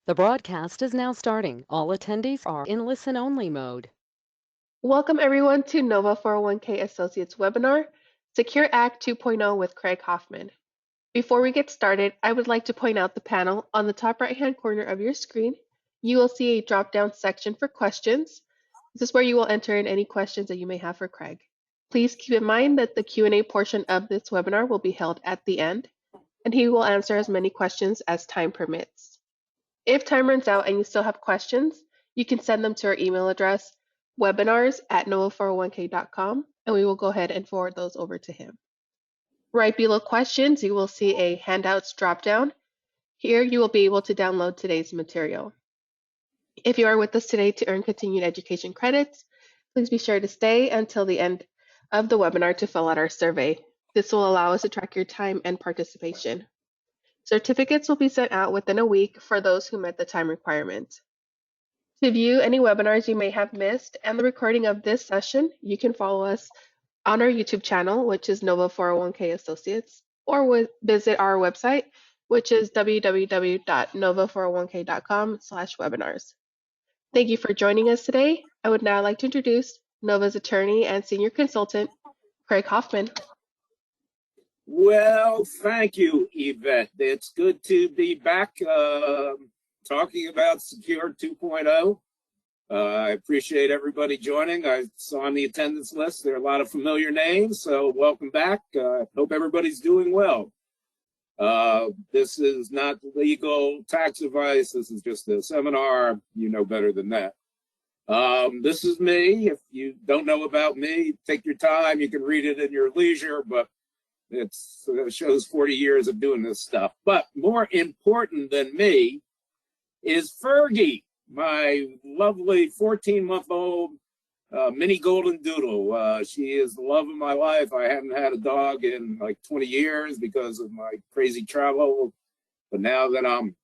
The broadcast is now starting. All attendees are in listen-only mode. Welcome everyone to Nova 401k Associates webinar, Secure Act 2.0 with Craig Hoffman. Before we get started, I would like to point out the panel on the top right-hand corner of your screen. You will see a drop-down section for questions. This is where you will enter in any questions that you may have for Craig. Please keep in mind that the Q&A portion of this webinar will be held at the end, and he will answer as many questions as time permits. If time runs out and you still have questions, you can send them to our email address, webinars@nova401k.com, and we will go ahead and forward those over to him. Right below questions, you will see a handouts dropdown. Here you will be able to download today's material. If you are with us today to earn continued education credits, please be sure to stay until the end of the webinar to fill out our survey. This will allow us to track your time and participation. Certificates will be sent out within a week for those who met the time requirement. To view any webinars you may have missed and the recording of this session, you can follow us on our YouTube channel, which is Nova 401k Associates, or visit our website, which is www.nova401k.com/webinars. Thank you for joining us today. I would now like to introduce Nova's attorney and senior consultant, Craig Hoffman. Well, thank you, Yvette. It's good to be back talking about Secure 2.0. I appreciate everybody joining. I saw on the attendance list there are a lot of familiar names, so welcome back. Hope everybody's doing well. This is not legal tax advice. This is just a seminar. You know better than that. This is me. If you don't know about me, take your time. You can read it in your leisure, but it shows 40 years of doing this stuff. But more important than me is Fergie, my lovely 14-month-old mini golden doodle. She is the love of my life. I haven't had a dog in like 20 years because of my crazy travel. But now that I'm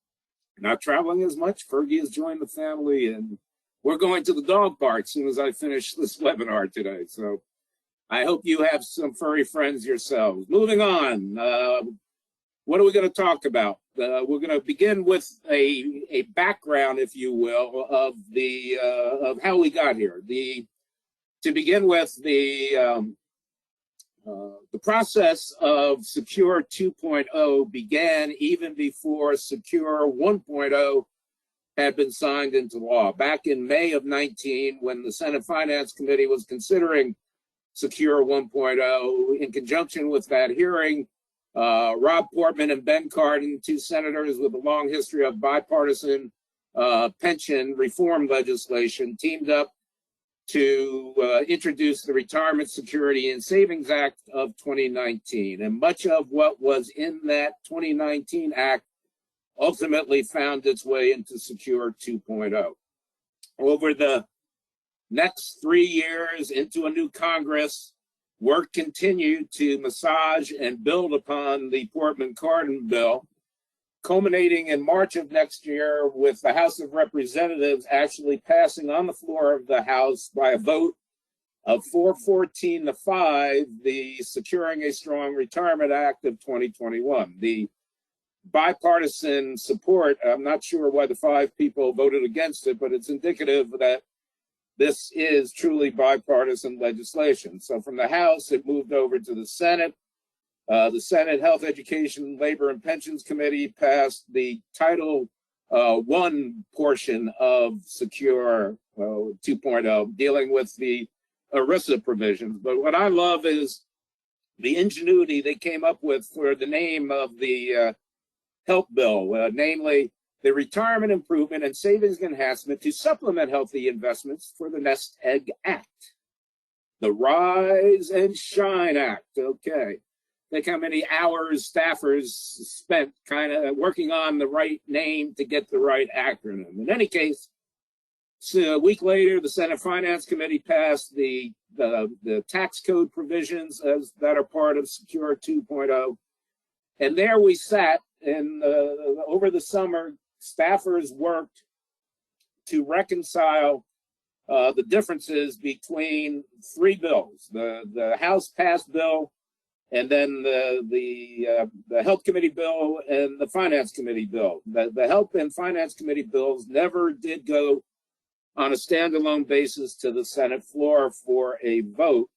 not traveling as much, Fergie has joined the family, and we're going to the dog park as soon as I finish this webinar today. So I hope you have some furry friends yourselves. Moving on, what are we going to talk about? We're going to begin with a background, if you will, of how we got here. To begin with, the process of Secure 2.0 began even before Secure 1.0 had been signed into law. Back in May of 19, when the Senate Finance Committee was considering Secure 1.0. In conjunction with that hearing, Rob Portman and Ben Cardin, two senators with a long history of bipartisan pension reform legislation, teamed up to introduce the Retirement Security and Savings Act of 2019. And much of what was in that 2019 Act ultimately found its way into Secure 2.0. Over the next 3 years into a new Congress, work continued to massage and build upon the Portman-Cardin bill, culminating in March of next year with the House of Representatives actually passing on the floor of the House by a vote of 414 to 5, the Securing a Strong Retirement Act of 2021. The bipartisan support, I'm not sure why the 5 people voted against it, but it's indicative that this is truly bipartisan legislation. So from the House, it moved over to the Senate. The Senate Health, Education, Labor, and Pensions Committee passed the Title I portion of Secure 2.0, dealing with the ERISA provisions. But what I love is the ingenuity they came up with for the name of the health bill, namely the Retirement Improvement and Savings Enhancement to Supplement Healthy Investments for the Nest Egg Act. The Rise and Shine Act. Okay. Think how many hours staffers spent kind of working on the right name to get the right acronym. In any case, so a week later, the Senate Finance Committee passed the tax code provisions that are part of Secure 2.0. And there we sat, and over the summer, staffers worked to reconcile the differences between 3 bills. The House passed bill and then the Health Committee bill and the Finance Committee bill. The Health and Finance Committee bills never did go on a standalone basis to the Senate floor for a vote,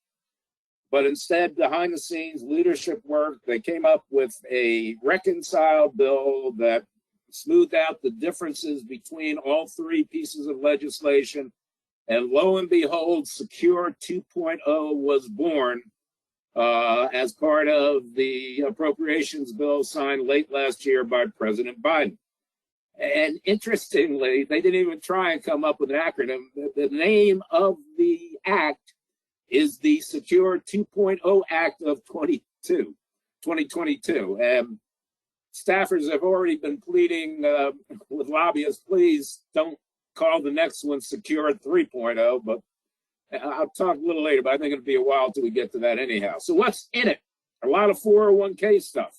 but instead, behind the scenes leadership work, they came up with a reconciled bill that smoothed out the differences between all three pieces of legislation. And lo and behold, Secure 2.0 was born as part of the appropriations bill signed late last year by President Biden. And interestingly, they didn't even try and come up with an acronym. The name of the act is the Secure 2.0 Act of 2022. And staffers have already been pleading with lobbyists, please don't call the next one Secure 3.0, but I'll talk a little later, but I think it'll be a while till we get to that anyhow. So what's in it? A lot of 401k stuff.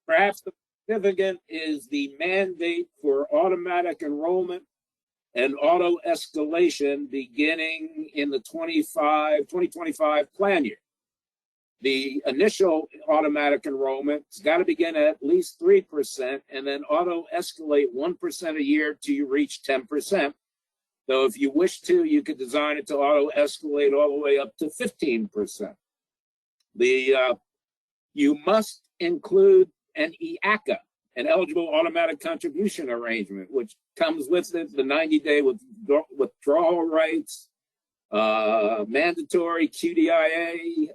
Perhaps the significant is the mandate for automatic enrollment and auto escalation beginning in the 2025 plan year. The initial automatic enrollment has got to begin at least 3% and then auto escalate 1% a year till you reach 10%. Though if you wish to, you could design it to auto escalate all the way up to 15%. You must include an EACA, an eligible automatic contribution arrangement, which comes with it the 90-day withdrawal rights, mandatory QDIA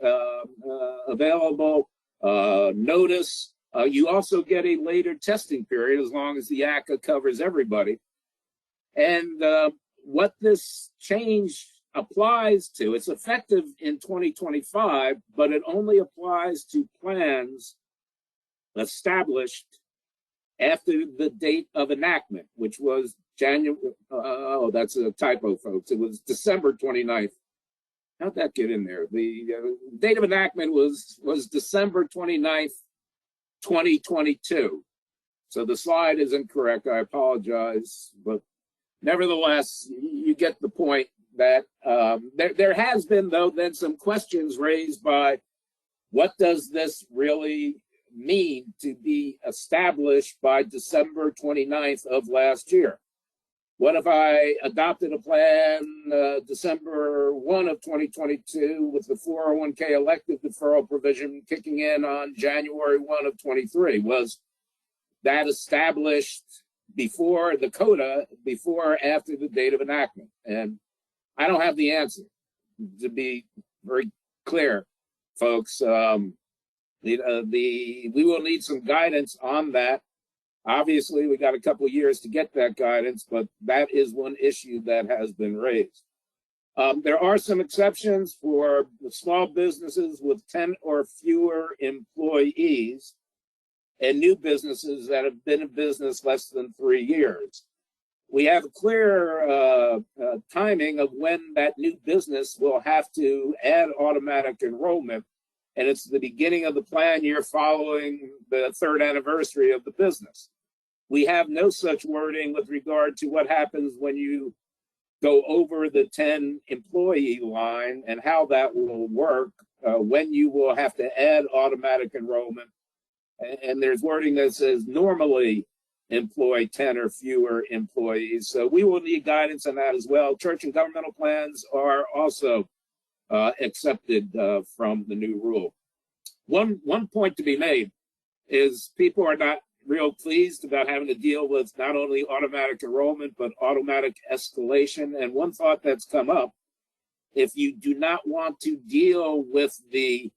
available, notice. You also get a later testing period as long as the ACA covers everybody. And what this change applies to, it's effective in 2025, but it only applies to plans established after the date of enactment, which was January, oh, that's a typo, folks. It was December 29th. How'd that get in there? The date of enactment was December 29th, 2022. So the slide is incorrect. I apologize. But nevertheless, you get the point that there has been, though, then some questions raised by what does this really mean to be established by December 29th of last year? What if I adopted a plan December 1 of 2022 with the 401k elective deferral provision kicking in on January 1 of 23? Was that established before the CODA, before or after the date of enactment? And I don't have the answer, to be very clear, folks. We will need some guidance on that. Obviously, we got a couple of years to get that guidance, but that is one issue that has been raised. There are some exceptions for the small businesses with 10 or fewer employees and new businesses that have been in business less than 3 years. We have a clear timing of when that new business will have to add automatic enrollment, and it's the beginning of the plan year following the 3rd anniversary of the business. We have no such wording with regard to what happens when you go over the 10 employee line and how that will work, when you will have to add automatic enrollment. And there's wording that says normally employ 10 or fewer employees. So we will need guidance on that as well. Church and governmental plans are also accepted from the new rule. One point to be made is people are not real pleased about having to deal with not only automatic enrollment, but automatic escalation. And one thought that's come up, if you do not want to deal with the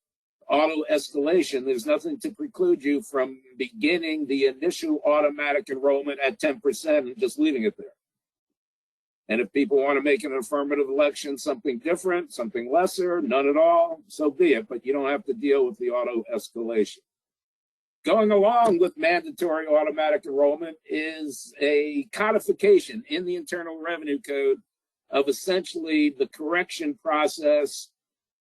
auto escalation, there's nothing to preclude you from beginning the initial automatic enrollment at 10% and just leaving it there. And if people want to make an affirmative election, something different, something lesser, none at all, so be it, but you don't have to deal with the auto escalation. Going along with mandatory automatic enrollment is a codification in the Internal Revenue Code of essentially the correction process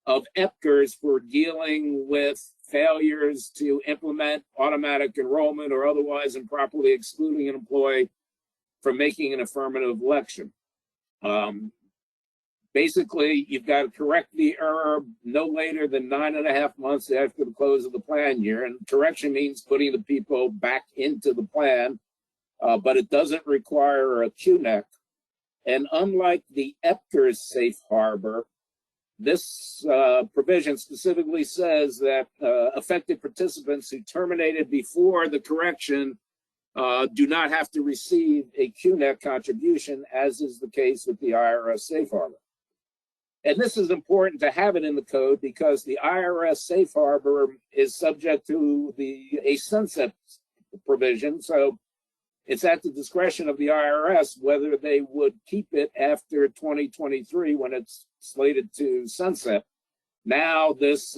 of EPCRs for dealing with failures to implement automatic enrollment or otherwise improperly excluding an employee from making an affirmative election. Basically, you've got to correct the error no later than 9.5 months after the close of the plan year. And correction means putting the people back into the plan, but it doesn't require a QNEC. And unlike the EPCR's safe harbor, this provision specifically says that affected participants who terminated before the correction do not have to receive a QNEC contribution, as is the case with the IRS safe harbor. And this is important to have it in the code because the IRS safe harbor is subject to a sunset provision. So it's at the discretion of the IRS whether they would keep it after 2023 when it's slated to sunset. Now this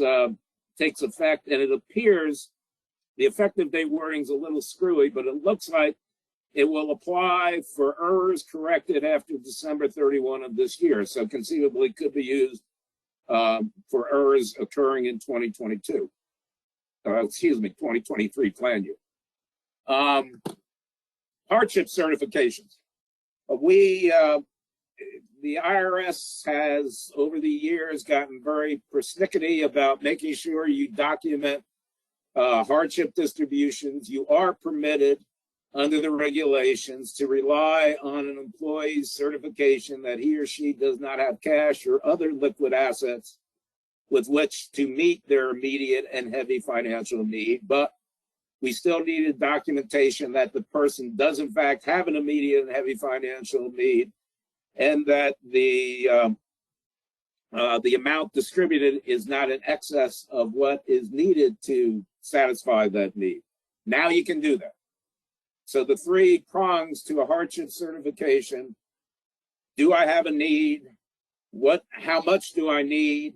takes effect, and it appears the effective date wording is a little screwy, but it looks like it will apply for errors corrected after December 31 of this year. So conceivably could be used for errors occurring in 2022. 2023 plan year. Hardship certifications. The IRS has over the years gotten very persnickety about making sure you document hardship distributions. You are permitted under the regulations to rely on an employee's certification that he or she does not have cash or other liquid assets with which to meet their immediate and heavy financial need, but we still needed documentation that the person does in fact have an immediate and heavy financial need, and that the amount distributed is not in excess of what is needed to satisfy that need. Now you can do that. So the three prongs to a hardship certification: do I have a need? How much do I need?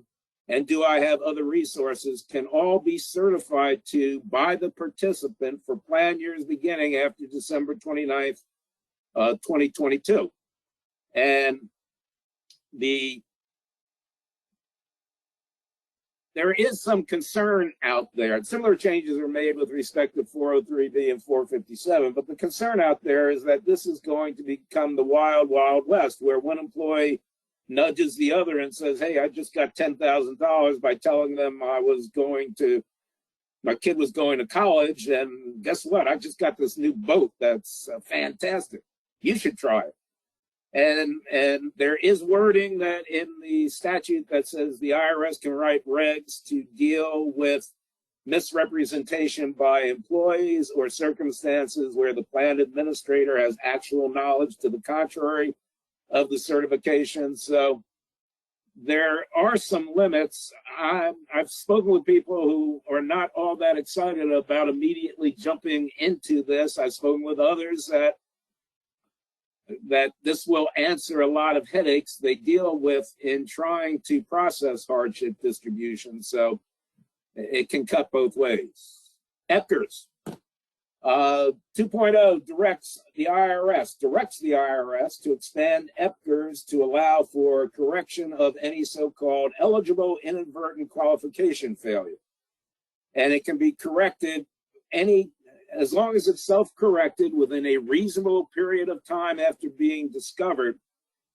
And do I have other resources? Can all be certified to by the participant for plan years beginning after December 29th, 2022. And there is some concern out there. Similar changes are made with respect to 403B and 457, but the concern out there is that this is going to become the wild, wild west, where one employee nudges the other and says, hey, I just got $10,000 by telling them my kid was going to college, and guess what? I just got this new boat that's fantastic. You should try it. And there is wording that in the statute that says the IRS can write regs to deal with misrepresentation by employees or circumstances where the plan administrator has actual knowledge to the contrary of the certification. So there are some limits. I've spoken with people who are not all that excited about immediately jumping into this. I've spoken with others that this will answer a lot of headaches they deal with in trying to process hardship distribution. So it can cut both ways. EPCRs. 2.0 directs the IRS to expand EPCRs to allow for correction of any so-called eligible inadvertent qualification failure. And it can be corrected as long as it's self-corrected within a reasonable period of time after being discovered,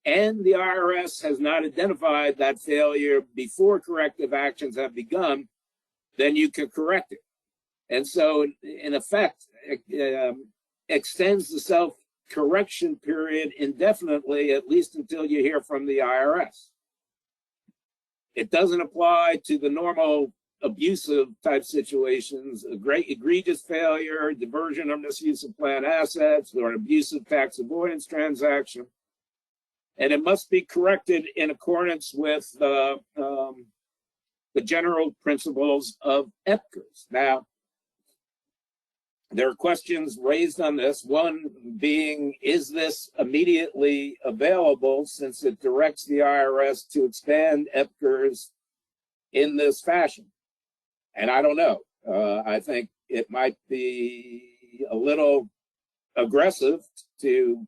and the IRS has not identified that failure before corrective actions have begun, then you can correct it. And so, in effect, extends the self-correction period indefinitely, at least until you hear from the IRS. It doesn't apply to the normal abusive type situations, a great egregious failure, diversion or misuse of plan assets, or an abusive tax avoidance transaction. And it must be corrected in accordance with the general principles of EPCRs. Now, there are questions raised on this. One being, is this immediately available since it directs the IRS to expand EPCRs in this fashion? And I don't know. I think it might be a little aggressive to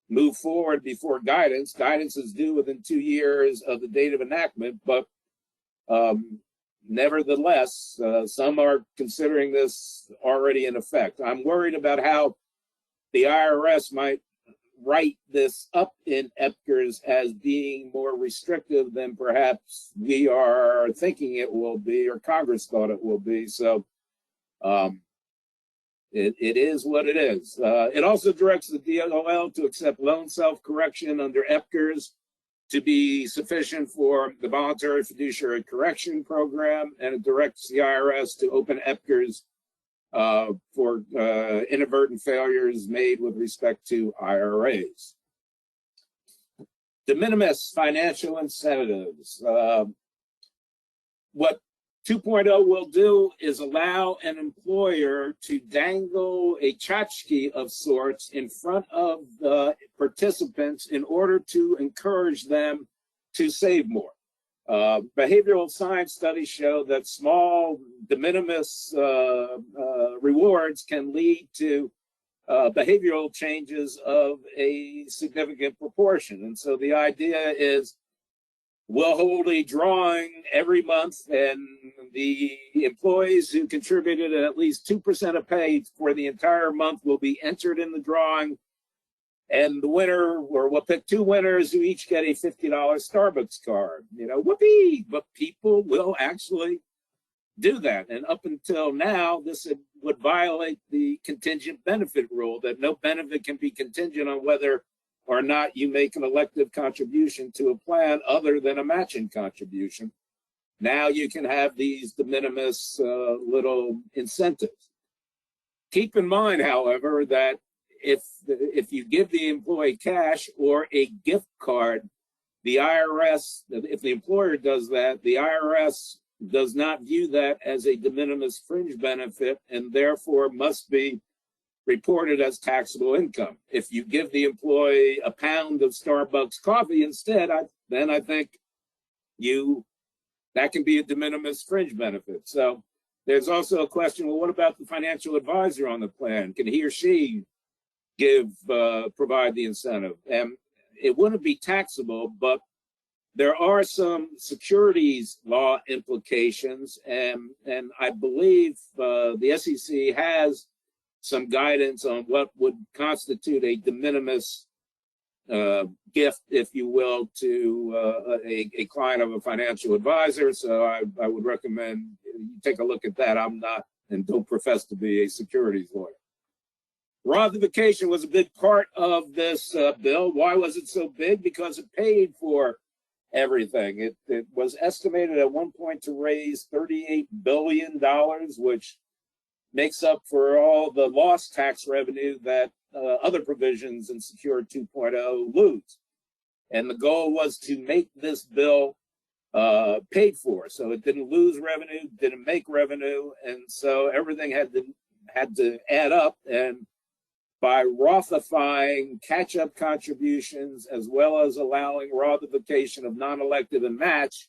move forward before guidance. Guidance is due within 2 years of the date of enactment, but nevertheless, some are considering this already in effect. I'm worried about how the IRS might write this up in EPCRS as being more restrictive than perhaps we are thinking it will be, or Congress thought it will be. So it is what it is. It also directs the DOL to accept loan self-correction under EPCRS to be sufficient for the voluntary fiduciary correction program, and it directs the IRS to open EPCRS for inadvertent failures made with respect to IRAs. De minimis financial incentives. What 2.0 will do is allow an employer to dangle a tchotchke of sorts in front of the participants in order to encourage them to save more. Behavioral science studies show that small de minimis rewards can lead to behavioral changes of a significant proportion. And so the idea is we'll hold a drawing every month, and the employees who contributed at least 2% of pay for the entire month will be entered in the drawing. And the winner, or we'll pick two winners who each get a $50 Starbucks card. You know, whoopee! But people will actually do that. And up until now, this would violate the contingent benefit rule, that no benefit can be contingent on whether or not you make an elective contribution to a plan other than a matching contribution. Now you can have these de minimis little incentives. Keep in mind, however, that if you give the employee cash or a gift card, the IRS, if the employer does that, the IRS does not view that as a de minimis fringe benefit, and therefore must be reported as taxable income. If you give the employee a pound of Starbucks coffee instead, then I think that can be a de minimis fringe benefit. So there's also a question, well, what about the financial advisor on the plan? Can he or she provide the incentive? And it wouldn't be taxable, but there are some securities law implications, and I believe the SEC has some guidance on what would constitute a de minimis gift, if you will, to a client of a financial advisor. So I would recommend you take a look at that. I'm not and don't profess to be a securities lawyer. Rothification was a big part of this bill. Why was it so big? Because it paid for everything. It was estimated at one point to raise $38 billion, which makes up for all the lost tax revenue that other provisions in Secure 2.0 lose. And the goal was to make this bill paid for. So it didn't lose revenue, didn't make revenue, and so everything had to add up. And by Rothifying catch-up contributions, as well as allowing Rothification of non-elective and match,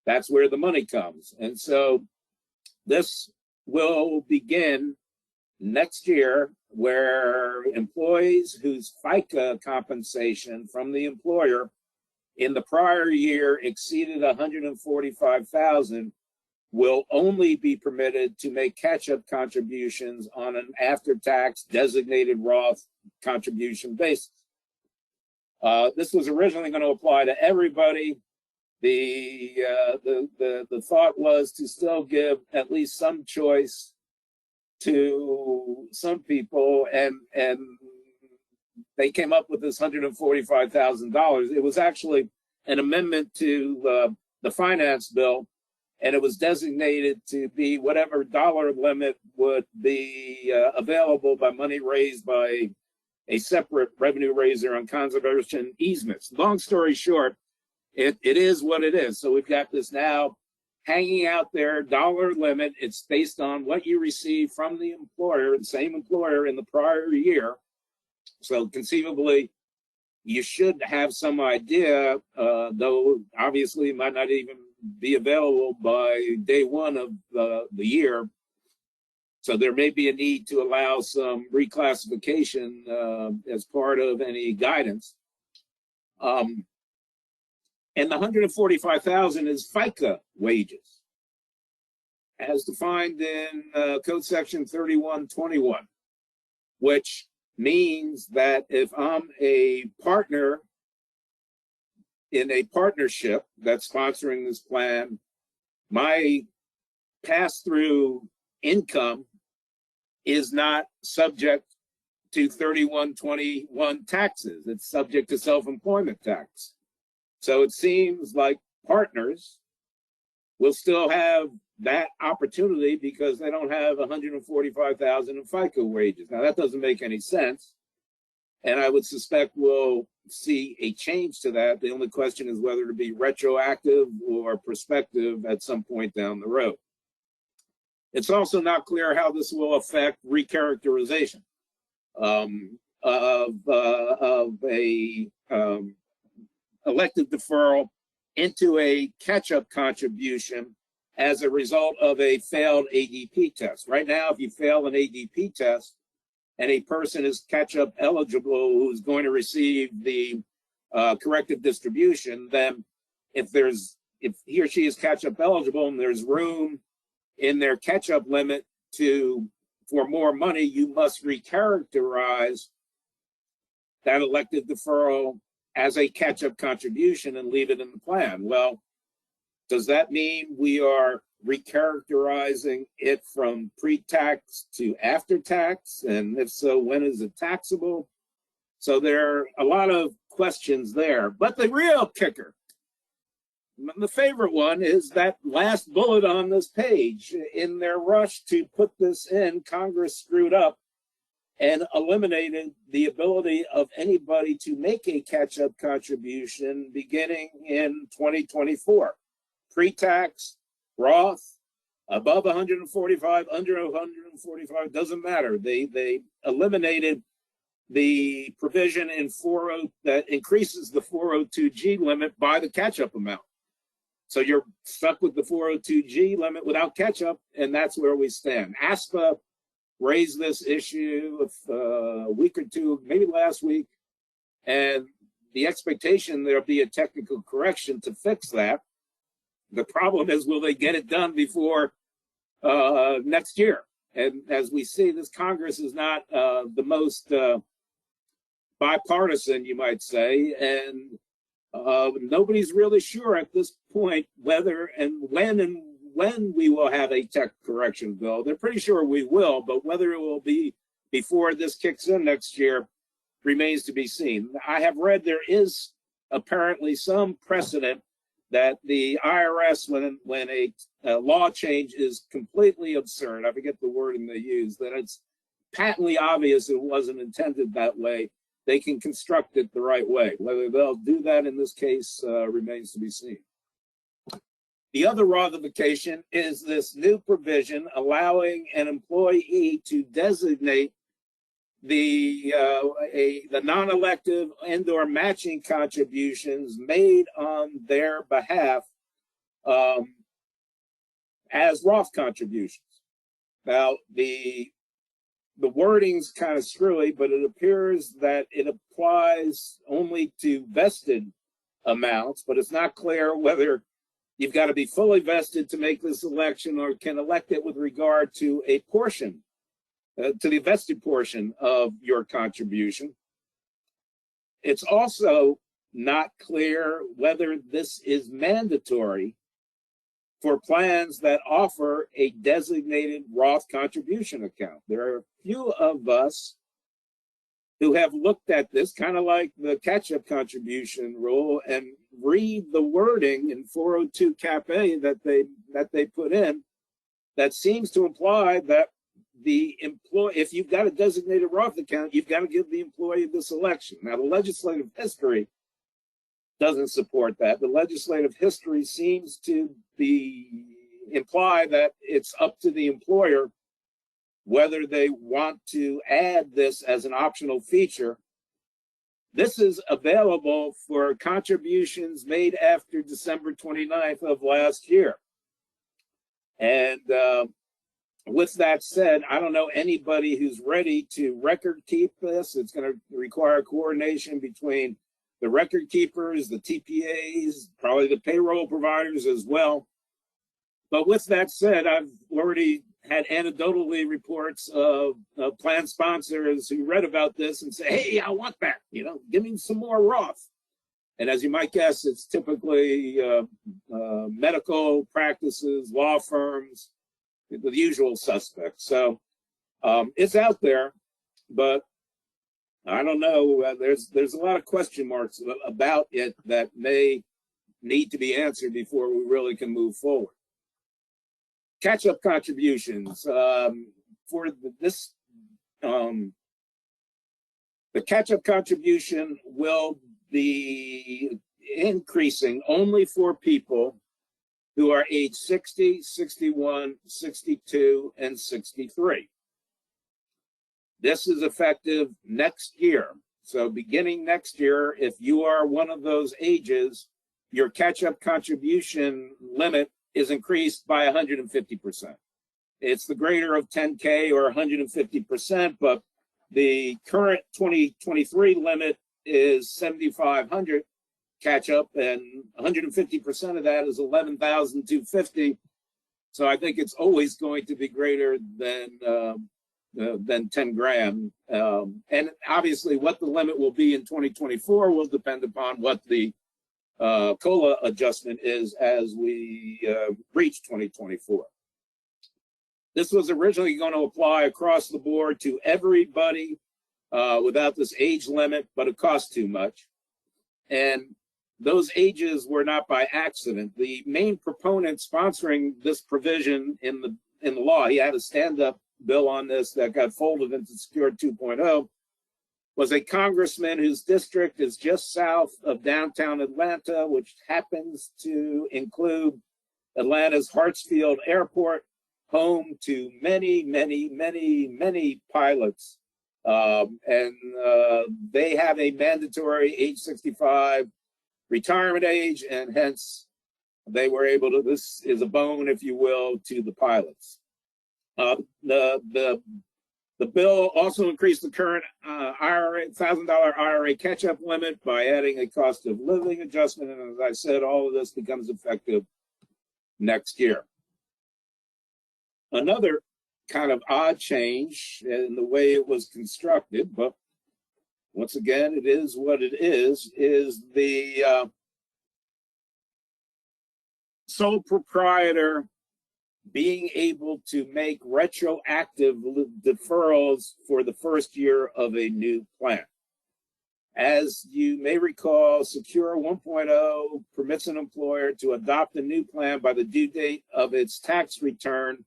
that's where the money comes. And so this will begin next year, where employees whose FICA compensation from the employer in the prior year exceeded $145,000 will only be permitted to make catch-up contributions on an after-tax designated Roth contribution basis. This was originally going to apply to everybody. The thought was to still give at least some choice to some people, and they came up with this $145,000. It was actually an amendment to the finance bill, and it was designated to be whatever dollar limit would be available by money raised by a separate revenue raiser on conservation easements. Long story short, it is what it is. So we've got this now hanging out there, dollar limit. It's based on what you receive from the employer, the same employer in the prior year. So conceivably, you should have some idea, though obviously it might not even be available by day one of the year. So there may be a need to allow some reclassification as part of any guidance. And the $145,000 is FICA wages, as defined in Code Section 3121, which means that if I'm a partner in a partnership that's sponsoring this plan, my pass-through income is not subject to 3121 taxes. It's subject to self-employment tax. So it seems like partners will still have that opportunity because they don't have 145,000 in FICA wages. Now that doesn't make any sense. And I would suspect we'll see a change to that. The only question is whether to be retroactive or prospective at some point down the road. It's also not clear how this will affect recharacterization of a elective deferral into a catch-up contribution as a result of a failed ADP test. Right now, if you fail an ADP test and a person is catch-up eligible who's going to receive the corrective distribution, then if he or she is catch-up eligible and there's room in their catch-up limit for more money, you must recharacterize that elective deferral as a catch-up contribution and leave it in the plan. Well, does that mean we are recharacterizing it from pre-tax to after-tax? And if so, when is it taxable? So there are a lot of questions there. But the real kicker, the favorite one, is that last bullet on this page. In their rush to put this in, Congress screwed up and eliminated the ability of anybody to make a catch-up contribution beginning in 2024. Pre-tax, Roth, above 145, under 145, doesn't matter. They eliminated the provision in 40 that increases the 402G limit by the catch-up amount. So you're stuck with the 402G limit without catch-up, and that's where we stand. ASPA raised this issue a week or two, maybe last week, and the expectation there'll be a technical correction to fix that. The problem is, will they get it done before next year? And as we see, this Congress is not the most bipartisan, you might say, and nobody's really sure at this point whether and when we will have a tech correction bill. They're pretty sure we will, but whether it will be before this kicks in next year remains to be seen. I have read there is apparently some precedent that the IRS, when a law change is completely absurd, I forget the wording they use, that it's patently obvious it wasn't intended that way, they can construct it the right way. Whether they'll do that in this case remains to be seen. The other ratification is this new provision allowing an employee to designate the non-elective and/or matching contributions made on their behalf as Roth contributions. Now, the wording's kind of screwy, but it appears that it applies only to vested amounts, but it's not clear whether you've got to be fully vested to make this election or can elect it with regard to a portion, to the vested portion of your contribution. It's also not clear whether this is mandatory for plans that offer a designated Roth contribution account. There are a few of us who have looked at this, kind of like the catch-up contribution rule, and read the wording in 402 Cap A that they put in that seems to imply that the employee, if you've got a designated Roth account, you've got to give the employee this election. Now, the legislative history doesn't support that. The legislative history seems to imply that it's up to the employer whether they want to add this as an optional feature. This is available for contributions made after December 29th of last year. And with that said, I don't know anybody who's ready to record keep this. It's going to require coordination between the record keepers, the TPAs, probably the payroll providers as well. But with that said, I've already had anecdotally reports of plan sponsors who read about this and say, hey, I want that, you know, give me some more Roth. And as you might guess, it's typically medical practices, law firms, the usual suspects. So it's out there, but I don't know. There's a lot of question marks about it that may need to be answered before we really can move forward. Catch-up contributions for this. The catch-up contribution will be increasing only for people who are age 60, 61, 62, and 63. This is effective next year. So beginning next year, if you are one of those ages, your catch-up contribution limit is increased by 150%. It's the greater of 10K or 150%, but the current 2023 limit is 7,500 catch-up, and 150% of that is 11,250. So I think it's always going to be greater than 10 grand. And obviously what the limit will be in 2024 will depend upon what the COLA adjustment is as we reach 2024. This was originally going to apply across the board to everybody without this age limit, but it cost too much. And those ages were not by accident. The main proponent sponsoring this provision in the law, he had a stand-up bill on this that got folded into Secure 2.0, was a congressman whose district is just south of downtown Atlanta, which happens to include Atlanta's Hartsfield Airport, home to many, many, many, many pilots. They have a mandatory age 65 retirement age, and hence they were able to, this is a bone, if you will, to the pilots. The bill also increased the current IRA, $1,000 IRA catch-up limit by adding a cost of living adjustment. And as I said, all of this becomes effective next year. Another kind of odd change in the way it was constructed, but once again, it is what it is the sole proprietor being able to make retroactive deferrals for the first year of a new plan. As you may recall, Secure 1.0 permits an employer to adopt a new plan by the due date of its tax return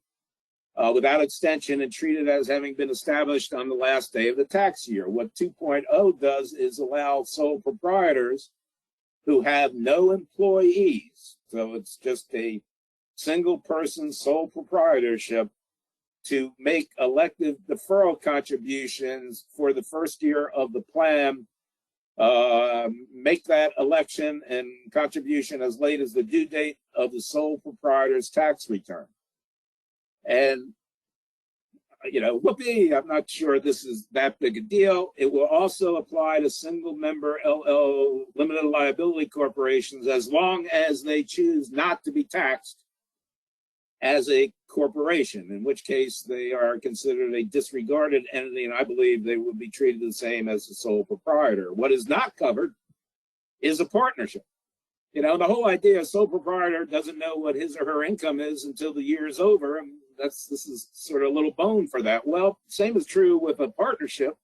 without extension and treat it as having been established on the last day of the tax year. What 2.0 does is allow sole proprietors who have no employees, so it's just a single person sole proprietorship, to make elective deferral contributions for the first year of the plan, make that election and contribution as late as the due date of the sole proprietor's tax return. And, you know, whoopee, I'm not sure this is that big a deal. It will also apply to single member LL limited liability corporations as long as they choose not to be taxed as a corporation, in which case they are considered a disregarded entity, and I believe they would be treated the same as a sole proprietor. What is not covered is a partnership. You know, the whole idea of sole proprietor doesn't know what his or her income is until the year is over. And this is sort of a little bone for that. Well, same is true with a partnership,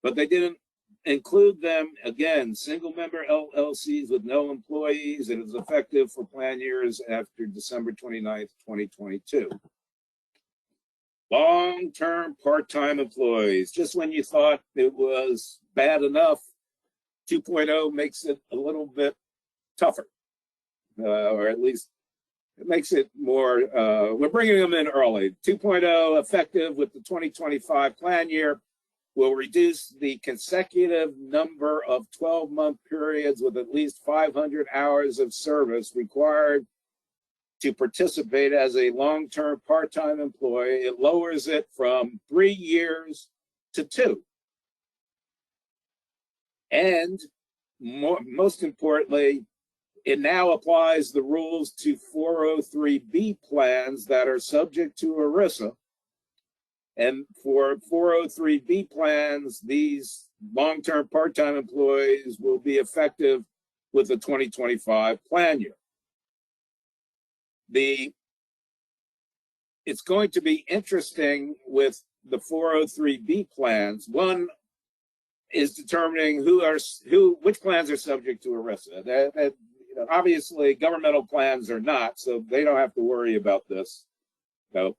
but they didn't include them. Again, single member LLCs with no employees. It is effective for plan years after December 29th, 2022. Long-term part-time employees. Just when you thought it was bad enough, 2.0 makes it a little bit tougher, or at least it makes it more, we're bringing them in early. 2.0 effective with the 2025 plan year will reduce the consecutive number of 12-month periods with at least 500 hours of service required to participate as a long-term part-time employee. It lowers it from 3 years to 2. And most importantly, It now applies the rules to 403B plans that are subject to ERISA. And for 403B plans, these long-term part-time employees will be effective with the 2025 plan year. It's going to be interesting with the 403B plans. One is determining which plans are subject to ERISA. Obviously, governmental plans are not, so they don't have to worry about this.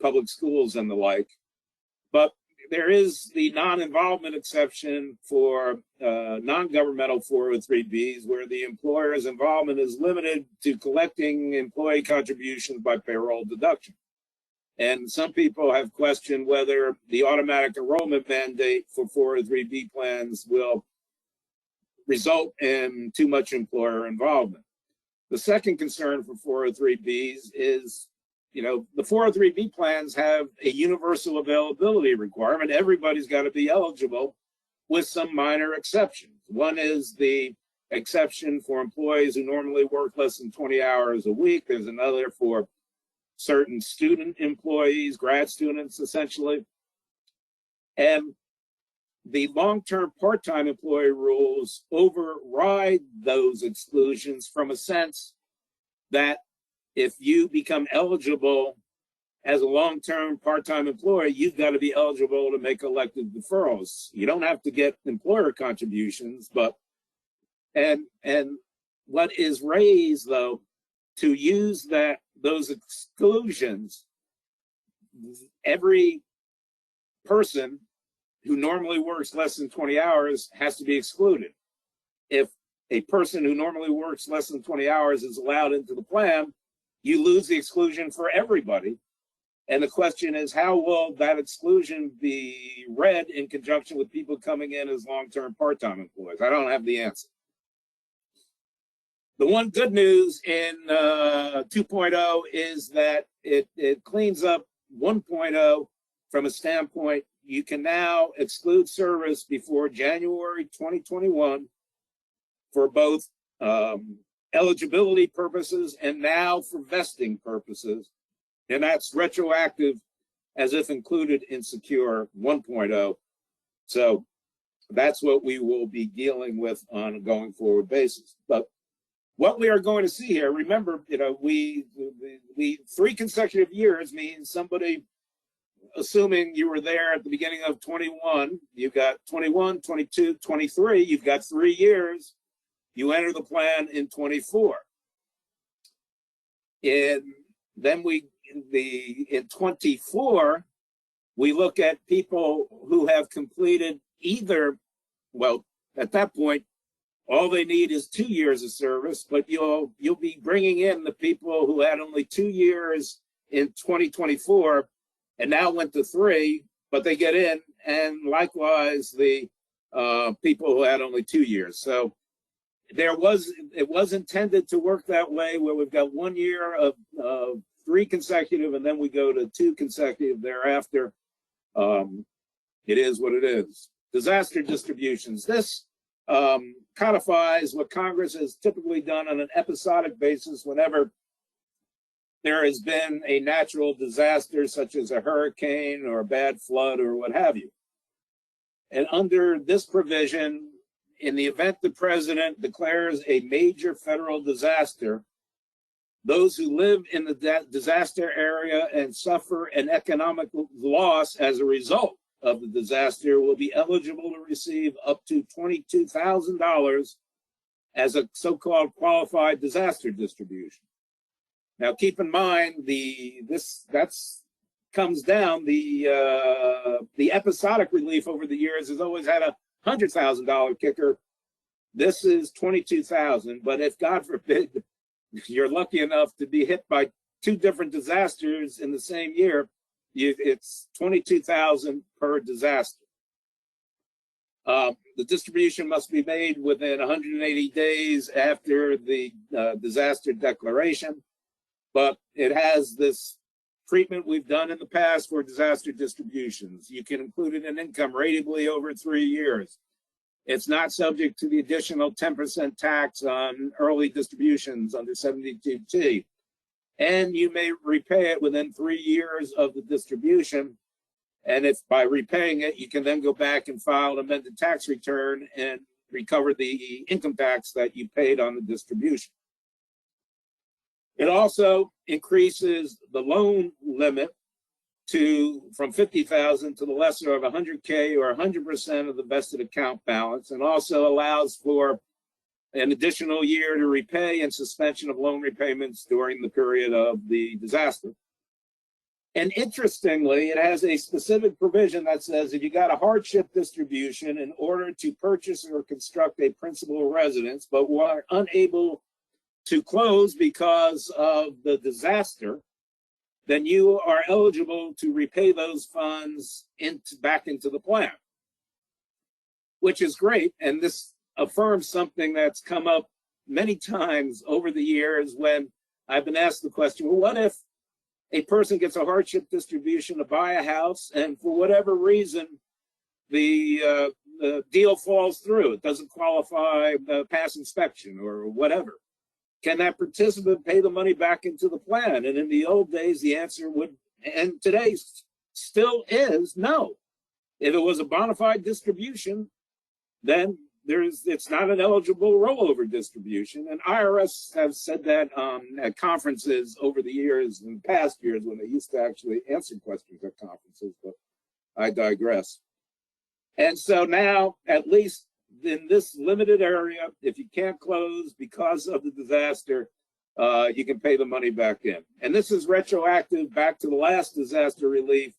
Public schools and the like. But there is the non-involvement exception for non-governmental 403Bs, where the employer's involvement is limited to collecting employee contributions by payroll deduction. And some people have questioned whether the automatic enrollment mandate for 403B plans will result in too much employer involvement. The second concern for 403Bs is, the 403B plans have a universal availability requirement. Everybody's got to be eligible with some minor exceptions. One is the exception for employees who normally work less than 20 hours a week. There's another for certain student employees, grad students, essentially. And the long-term part-time employee rules override those exclusions from a sense that if you become eligible as a long-term part-time employee, you've got to be eligible to make elective deferrals. You don't have to get employer contributions, but and what is raised, though, to use those exclusions, every person who normally works less than 20 hours has to be excluded. If a person who normally works less than 20 hours is allowed into the plan, you lose the exclusion for everybody. And the question is, how will that exclusion be read in conjunction with people coming in as long-term part-time employees? I don't have the answer. The one good news in 2.0 is that it cleans up 1.0 from a standpoint. You can now exclude service before January 2021 for both eligibility purposes and now for vesting purposes. And that's retroactive as if included in Secure 1.0. So that's what we will be dealing with on a going forward basis. But what we are going to see here, remember, we 3 consecutive years means somebody, assuming you were there at the beginning of 21, you got 21, 22, 23, you've got 3 years. You enter the plan in 24. And then in 24, we look at people who have completed either, well, at that point, all they need is 2 years of service, but you'll be bringing in the people who had only 2 years in 2024 and now went to 3, but they get in, and likewise the people who had only 2 years. So it was intended to work that way, where we've got 1 year of 3 consecutive, and then we go to 2 consecutive thereafter. It is what it is. Disaster distributions. This codifies what Congress has typically done on an episodic basis whenever there has been a natural disaster, such as a hurricane or a bad flood or what have you. And under this provision, in the event the president declares a major federal disaster, those who live in the disaster area and suffer an economic loss as a result of the disaster will be eligible to receive up to $22,000 as a so-called qualified disaster distribution. Now, keep in mind comes down. The episodic relief over the years has always had a $100,000 kicker. This is $22,000, but if God forbid you're lucky enough to be hit by 2 different disasters in the same year, it's $22,000 per disaster. The distribution must be made within 180 days after the disaster declaration, but it has this treatment we've done in the past for disaster distributions. You can include it in income ratably over 3 years. It's not subject to the additional 10% tax on early distributions under 72T. And you may repay it within 3 years of the distribution. And if by repaying it, you can then go back and file an amended tax return and recover the income tax that you paid on the distribution. It also increases the loan limit from 50,000 to the lesser of 100K or 100% of the vested account balance, and also allows for an additional year to repay and suspension of loan repayments during the period of the disaster. And interestingly, it has a specific provision that says if you got a hardship distribution in order to purchase or construct a principal residence, but were unable to close because of the disaster, then you are eligible to repay those funds back into the plan, which is great. And this affirms something that's come up many times over the years when I've been asked the question, well, what if a person gets a hardship distribution to buy a house and for whatever reason the deal falls through, it doesn't qualify the pass inspection or whatever? Can that participant pay the money back into the plan? And in the old days, the answer would, and today still is, no. If it was a bona fide distribution, then it's not an eligible rollover distribution. And IRS has said that at conferences over the years, in past years, when they used to actually answer questions at conferences, but I digress. And so now, at least in this limited area, if you can't close because of the disaster, you can pay the money back in. And this is retroactive back to the last disaster relief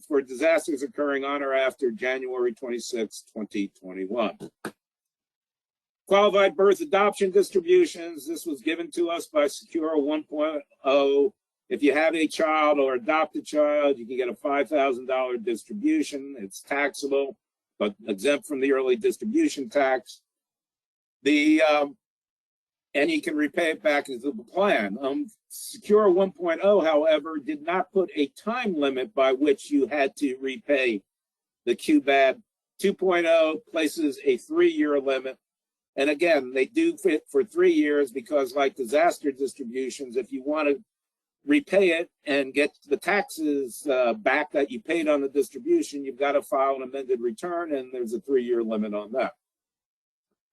for disasters occurring on or after January 26, 2021. Qualified birth adoption distributions. This was given to us by Secure 1.0. If you have a child or adopt a child, you can get a $5,000 distribution. It's taxable, but exempt from the early distribution tax. And you can repay it back into the plan. Secure 1.0, however, did not put a time limit by which you had to repay the QBAD. 2.0 places a 3-year limit. And again, they do fit for 3 years because, like disaster distributions, if you want to repay it and get the taxes back that you paid on the distribution, you've got to file an amended return, and there's a 3-year limit on that.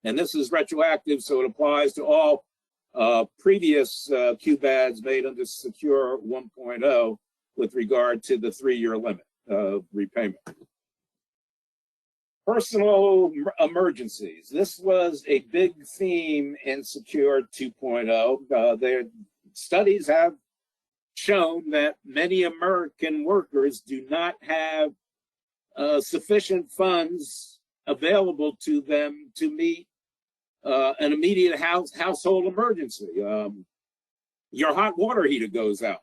And this is retroactive, so it applies to all previous QBADs made under Secure 1.0 with regard to the 3-year limit of repayment. Personal emergencies. This was a big theme in Secure 2.0. Their studies have shown that many American workers do not have sufficient funds available to them to meet an immediate household emergency. Your hot water heater goes out.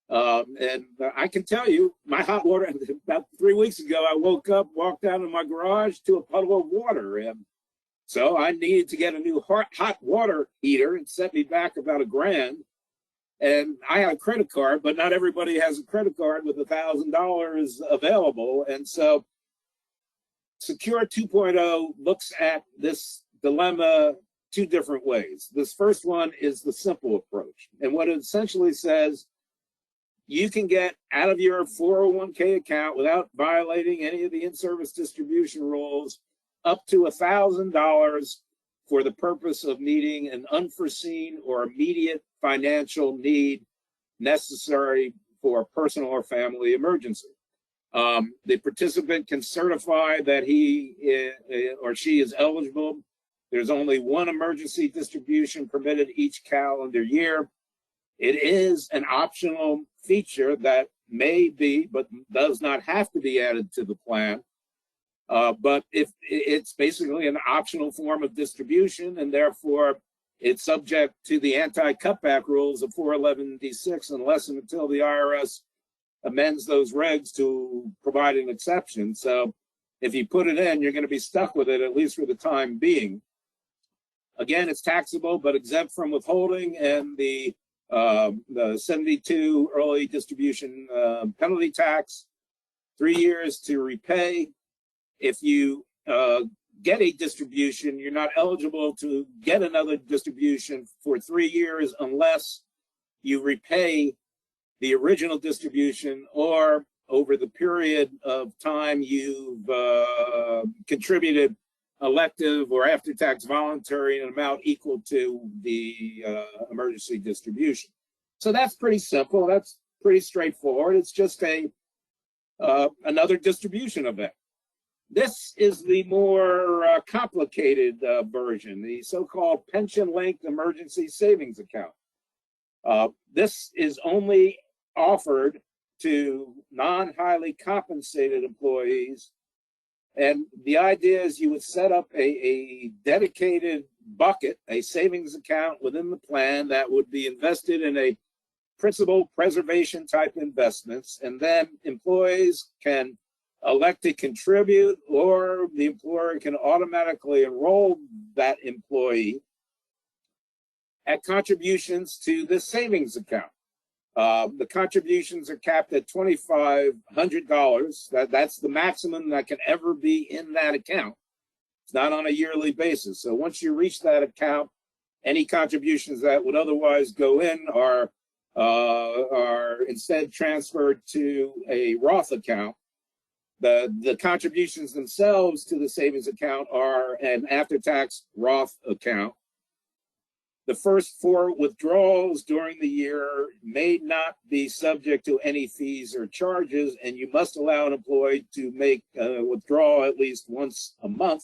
And I can tell you, my hot water, about 3 weeks ago, I woke up, walked out of my garage to a puddle of water. And so I needed to get a new hot water heater. It set me back about $1,000. And I had a credit card, but not everybody has a credit card with $1,000 available. And so Secure 2.0 looks at this dilemma 2 different ways. This first one is the simple approach. And what it essentially says, you can get out of your 401k account without violating any of the in-service distribution rules up to $1,000 for the purpose of meeting an unforeseen or immediate financial need necessary for a personal or family emergency. The participant can certify that he or she is eligible. There's only one emergency distribution permitted each calendar year. It is an optional feature that may be, but does not have to be added to the plan. But if it's basically an optional form of distribution, and therefore it's subject to the anti-cutback rules of 411D6 unless and until the IRS amends those regs to provide an exception. So if you put it in, you're going to be stuck with it, at least for the time being. Again, it's taxable, but exempt from withholding and the 72 early distribution penalty tax, 3 years to repay. If you get a distribution, you're not eligible to get another distribution for 3 years unless you repay the original distribution, or over the period of time you've contributed elective or after-tax voluntary in an amount equal to the emergency distribution. So that's pretty simple. That's pretty straightforward. It's just another distribution event. This is the more complicated version, the so-called pension-linked emergency savings account. This is only offered to non-highly compensated employees. And the idea is you would set up a dedicated bucket, a savings account within the plan that would be invested in a principal preservation type investments. And then employees can elect to contribute, or the employer can automatically enroll that employee at contributions to this savings account. The contributions are capped at $2,500. That's the maximum that can ever be in that account. It's not on a yearly basis. So once you reach that account, any contributions that would otherwise go in are instead transferred to a Roth account. The contributions themselves to the savings account are an after-tax Roth account. The first 4 withdrawals during the year may not be subject to any fees or charges, and you must allow an employee to make a withdrawal at least once a month.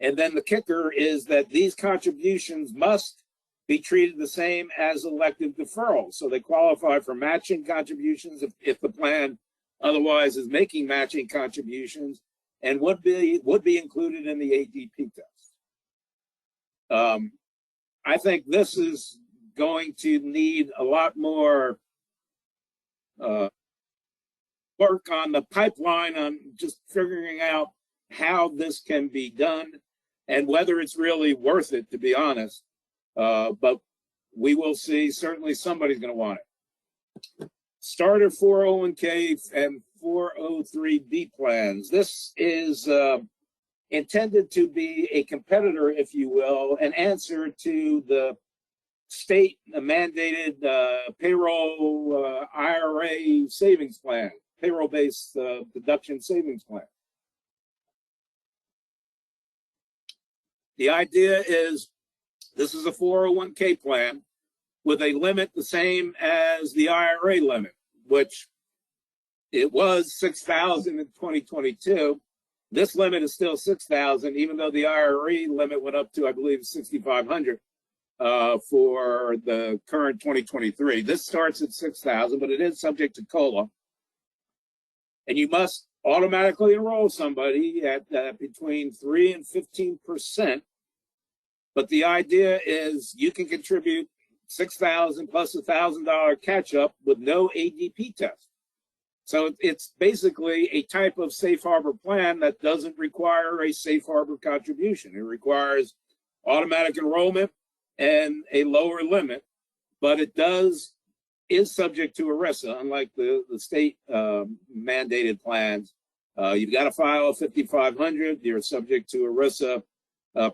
And then the kicker is that these contributions must be treated the same as elective deferrals. So they qualify for matching contributions if the plan otherwise is making matching contributions, and would be included in the ADP test. I think this is going to need a lot more work on the pipeline, on just figuring out how this can be done and whether it's really worth it, to be honest. But we will see. Certainly somebody's going to want it. Starter 401k and 403b plans. This is intended to be a competitor, if you will, an answer to the state mandated payroll IRA savings plan, payroll-based deduction savings plan. The idea is this is a 401k plan with a limit the same as the IRA limit, which it was $6,000 in 2022. This limit is still $6,000, even though the IRA limit went up to, I believe, $6,500 for the current 2023. This starts at $6,000, but it is subject to COLA. And you must automatically enroll somebody at between 3 and 15%. But the idea is you can contribute $6,000 plus $1,000 catch-up with no ADP test. So it's basically a type of safe harbor plan that doesn't require a safe harbor contribution. It requires automatic enrollment and a lower limit, but it is subject to ERISA, unlike the state mandated plans. You've got to file a 5500. You're subject to ERISA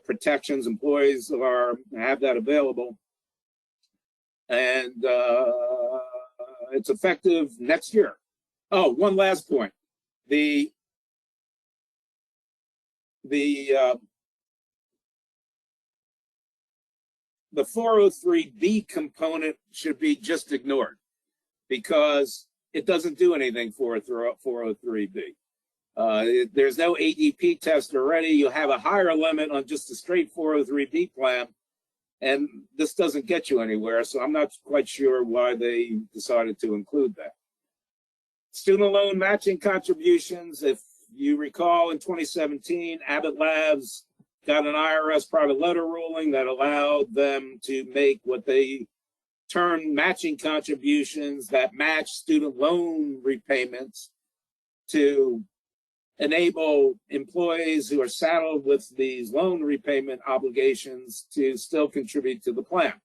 protections. Employees have that available, and it's effective next year. Oh, one last point. The 403B component should be just ignored because it doesn't do anything for a 403B. There's no ADP test already. You have a higher limit on just a straight 403B plan, and this doesn't get you anywhere, so I'm not quite sure why they decided to include that. Student loan matching contributions. If you recall, in 2017, Abbott Labs got an IRS private letter ruling that allowed them to make what they term matching contributions that match student loan repayments to enable employees who are saddled with these loan repayment obligations to still contribute to the plan.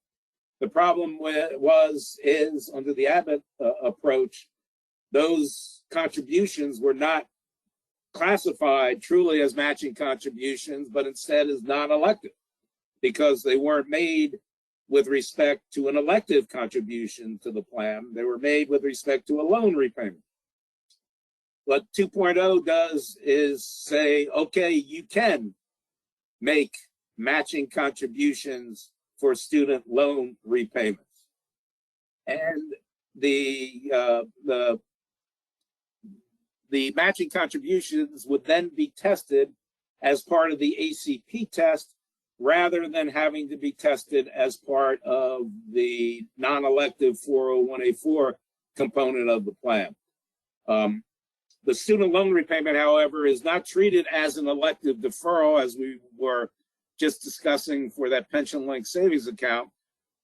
The problem is under the Abbott approach, those contributions were not classified truly as matching contributions, but instead as non-elective because they weren't made with respect to an elective contribution to the plan. They were made with respect to a loan repayment. What 2.0 does is say, okay, you can make matching contributions for student loan repayments. And the matching contributions would then be tested as part of the ACP test rather than having to be tested as part of the non-elective 401A4 component of the plan. The student loan repayment, however, is not treated as an elective deferral as we were just discussing for that pension-linked savings account.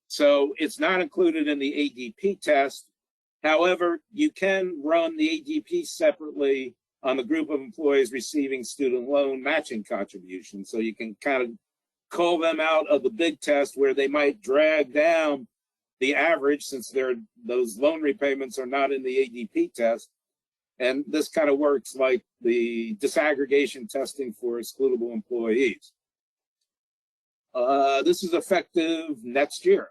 So it's not included in the ADP test. However, you can run the ADP separately on the group of employees receiving student loan matching contributions. So you can kind of call them out of the big test where they might drag down the average since those loan repayments are not in the ADP test. And this kind of works like the disaggregation testing for excludable employees. This is effective next year.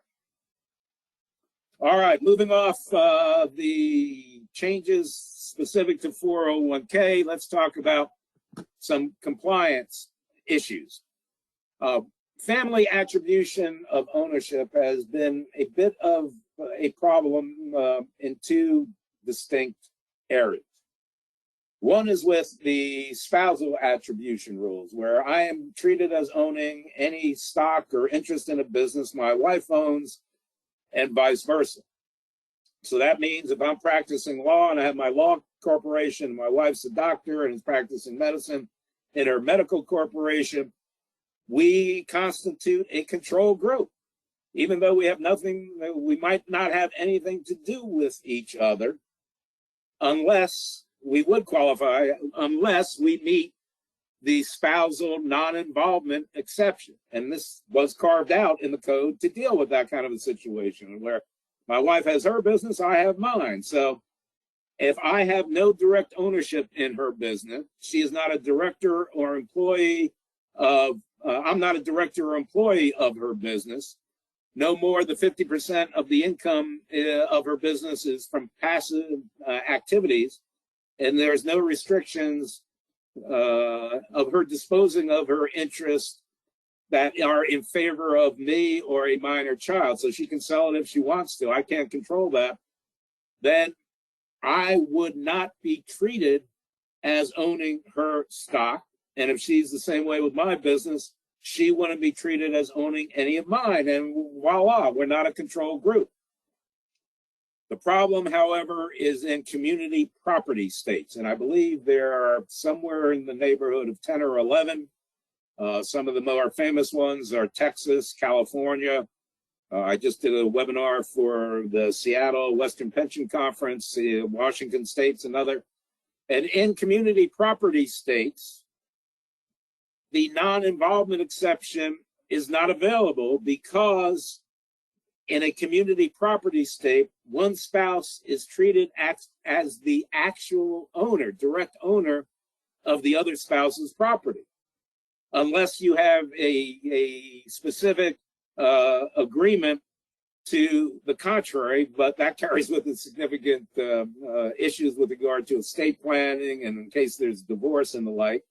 All right, moving off the changes specific to 401k, let's talk about some compliance issues. Family attribution of ownership has been a bit of a problem in two distinct areas. One is with the spousal attribution rules, where I am treated as owning any stock or interest in a business my wife owns, and vice versa. So that means if I'm practicing law and I have my law corporation, my wife's a doctor and is practicing medicine in her medical corporation, we constitute a control group. Even though we have nothing, we might not have anything to do with each other, unless we would qualify, unless we meet the spousal non-involvement exception. And this was carved out in the code to deal with that kind of a situation where my wife has her business, I have mine. So if I have no direct ownership in her business, she is not a director or employee of, I'm not a director or employee of her business. No more than 50% of the income of her business is from passive activities. And there's no restrictions of her disposing of her interests that are in favor of me or a minor child. So she can sell it if she wants to. I can't control that. Then I would not be treated as owning her stock. And if she's the same way with my business, she wouldn't be treated as owning any of mine. And voila, we're not a control group. The problem, however, is in community property states. And I believe there are somewhere in the neighborhood of 10 or 11. Some of the more famous ones are Texas, California. I just did a webinar for the Seattle Western Pension Conference, Washington State's another. And in community property states, the non-involvement exception is not available because in a community property state, one spouse is treated as the actual owner, direct owner of the other spouse's property. Unless you have a specific agreement to the contrary, but that carries with it significant issues with regard to estate planning and in case there's divorce and the like.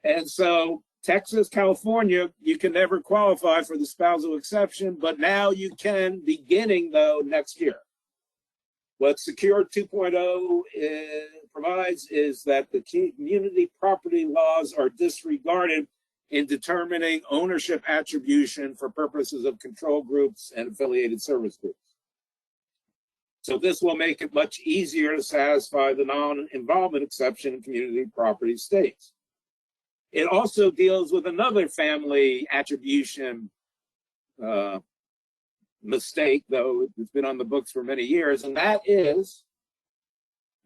And so Texas, California, you can never qualify for the spousal exception, but now you can, beginning though next year. What Secure 2.0 provides is that the community property laws are disregarded in determining ownership attribution for purposes of control groups and affiliated service groups. So this will make it much easier to satisfy the non-involvement exception in community property states. It also deals with another family attribution mistake, though it's been on the books for many years, and that is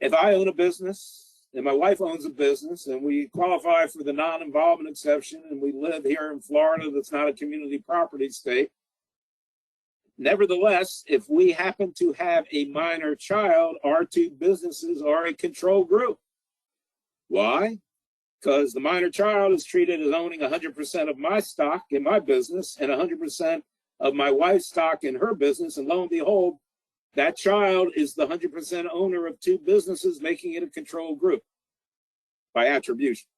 if I own a business and my wife owns a business and we qualify for the non-involvement exception and we live here in Florida that's not a community property state, nevertheless, if we happen to have a minor child, our two businesses are a control group. Why? Because the minor child is treated as owning 100% of my stock in my business and 100% of my wife's stock in her business. And lo and behold, that child is the 100% owner of two businesses, making it a control group by attribution.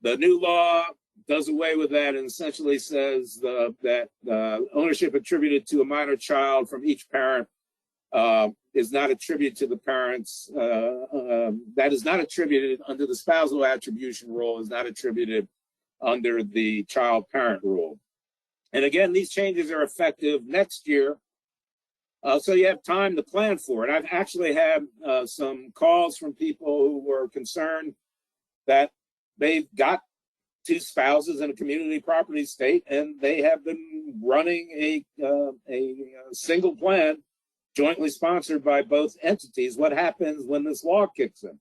The new law does away with that and essentially says that ownership attributed to a minor child from each parent is not attributed to the parents. That is not attributed under the spousal attribution rule, is not attributed under the child parent rule. And again, these changes are effective next year. So you have time to plan for it. I've actually had some calls from people who were concerned that they've got two spouses in a community property state and they have been running a single plan jointly sponsored by both entities. What happens when this law kicks in?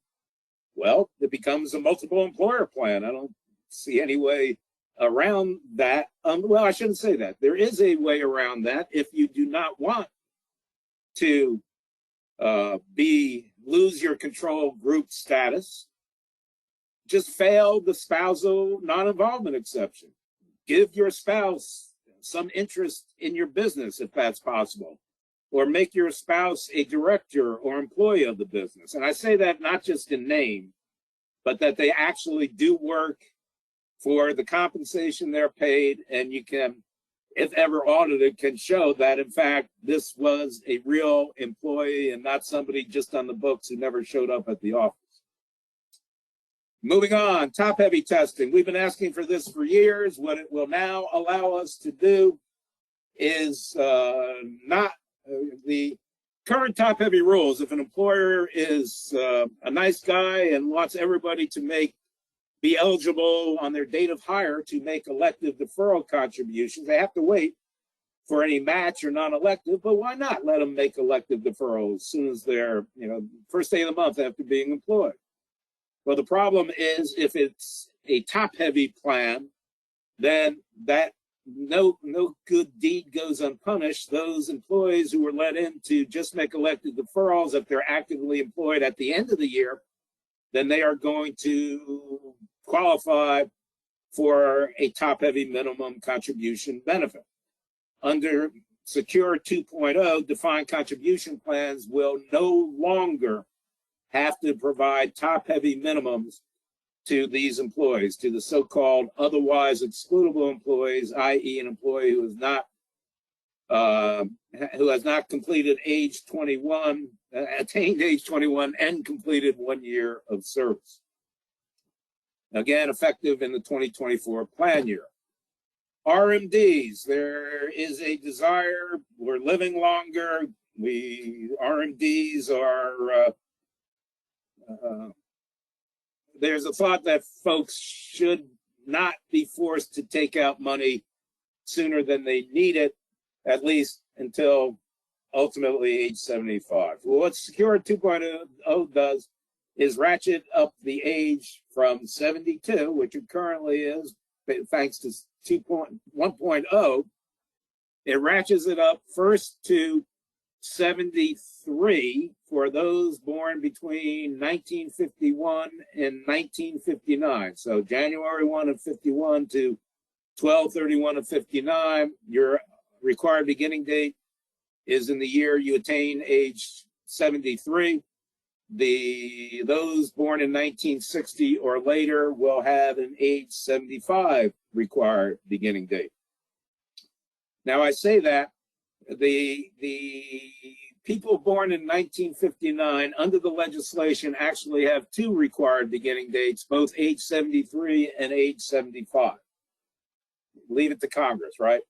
Well, it becomes a multiple employer plan. I don't see any way around that. Well, I shouldn't say that. There is a way around that if you do not want to lose your control group status. Just fail the spousal non-involvement exception. Give your spouse some interest in your business if that's possible, or make your spouse a director or employee of the business. And I say that not just in name, but that they actually do work for the compensation they're paid, and you can, if ever audited, can show that in fact this was a real employee and not somebody just on the books who never showed up at the office. Moving on, top-heavy testing. We've been asking for this for years. What it will now allow us to do is not the current top-heavy rules. If an employer is a nice guy and wants everybody to be eligible on their date of hire to make elective deferral contributions, they have to wait for any match or non-elective, but why not let them make elective deferrals as soon as they're, first day of the month after being employed? Well, the problem is if it's a top-heavy plan, then that no good deed goes unpunished. Those employees who were let in to just make elected deferrals, if they're actively employed at the end of the year, then they are going to qualify for a top-heavy minimum contribution benefit. Under Secure 2.0, defined contribution plans will no longer have to provide top-heavy minimums to these employees, to the so-called otherwise excludable employees, i.e. an employee who has not completed age 21, attained age 21 and completed 1 year of service. Again, effective in the 2024 plan year. RMDs, there is a desire, we're living longer, RMDs are, there's a thought that folks should not be forced to take out money sooner than they need it, at least until ultimately age 75. Well, what Secure 2.0 does is ratchet up the age from 72, which it currently is, thanks to 1.0, it ratchets it up first to 73 for those born between 1951 and 1959. So January 1 of 51 to 12/31 of 59, your required beginning date is in the year you attain age 73. Those born in 1960 or later will have an age 75 required beginning date. Now I say that the people born in 1959 under the legislation actually have two required beginning dates, both age 73 and age 75. Leave it to Congress, right?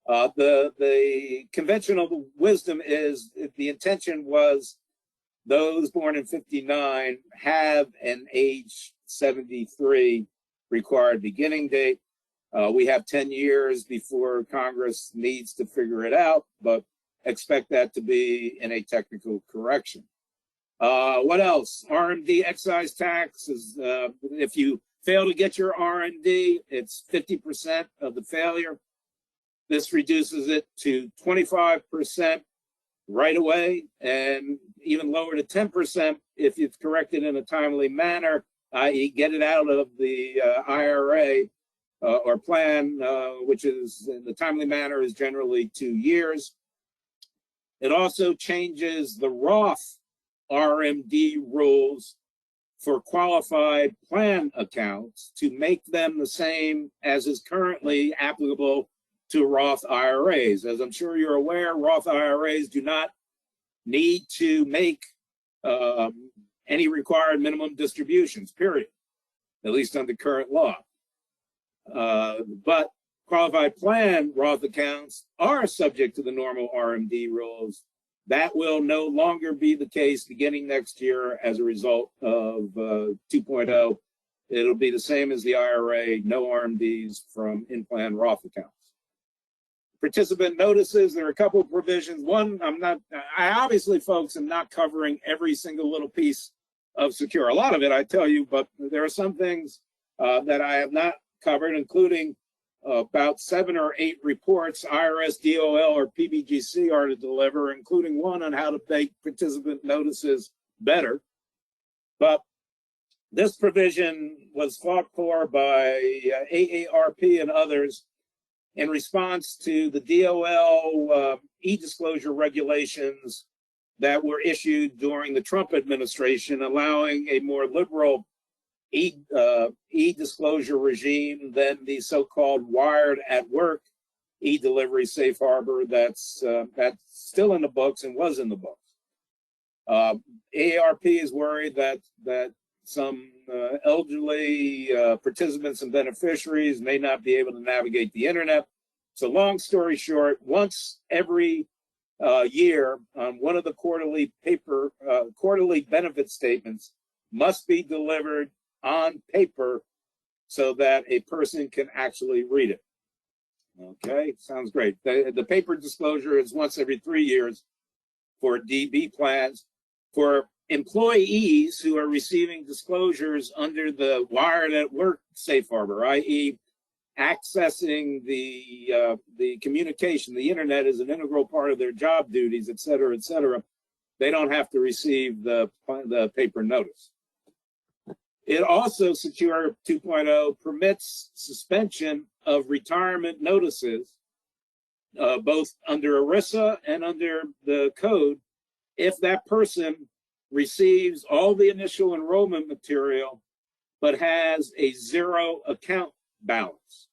The conventional wisdom is the intention was those born in 59 have an age 73 required beginning date. We have 10 years before Congress needs to figure it out, but expect that to be in a technical correction. What else? R&D excise tax is, if you fail to get your R&D, it's 50% of the failure. This reduces it to 25% right away, and even lower to 10% if it's corrected in a timely manner. i.e. get it out of the IRA or plan, which is in the timely manner is generally 2 years. It also changes the Roth RMD rules for qualified plan accounts to make them the same as is currently applicable to Roth IRAs. As I'm sure you're aware, Roth IRAs do not need to make any required minimum distributions, period, at least under current law. But qualified plan Roth accounts are subject to the normal RMD rules. That will no longer be the case beginning next year as a result of 2.0. It'll be the same as the IRA, no RMDs from in-plan Roth accounts. Participant notices, there are a couple of provisions. One, I obviously, folks, am not covering every single little piece of Secure. A lot of it, I tell you, but there are some things that I have not covered, including about 7 or 8 reports IRS, DOL, or PBGC are to deliver, including one on how to make participant notices better. But this provision was fought for by AARP and others in response to the DOL e-disclosure regulations that were issued during the Trump administration, allowing a more liberal e-disclosure regime than the so-called wired at work e-delivery safe harbor that's still in the books and was in the books. AARP is worried that some elderly participants and beneficiaries may not be able to navigate the internet. So long story short, once every year, one of the quarterly benefit statements must be delivered on paper so that a person can actually read it. Okay, sounds great. The paper disclosure is once every 3 years for DB plans. For employees who are receiving disclosures under the wired at work safe harbor, i.e. accessing the communication, the internet is an integral part of their job duties, et cetera, they don't have to receive the paper notice. It also, Secure 2.0, permits suspension of retirement notices, both under ERISA and under the code, if that person receives all the initial enrollment material, but has a 0 account balance.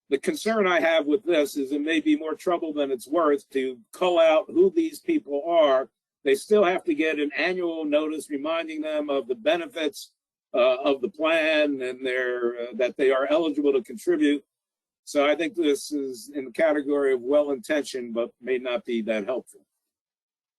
The concern I have with this is it may be more trouble than it's worth to cull out who these people are. They still have to get an annual notice reminding them of the benefits of the plan and that they are eligible to contribute. So I think this is in the category of well-intentioned, but may not be that helpful.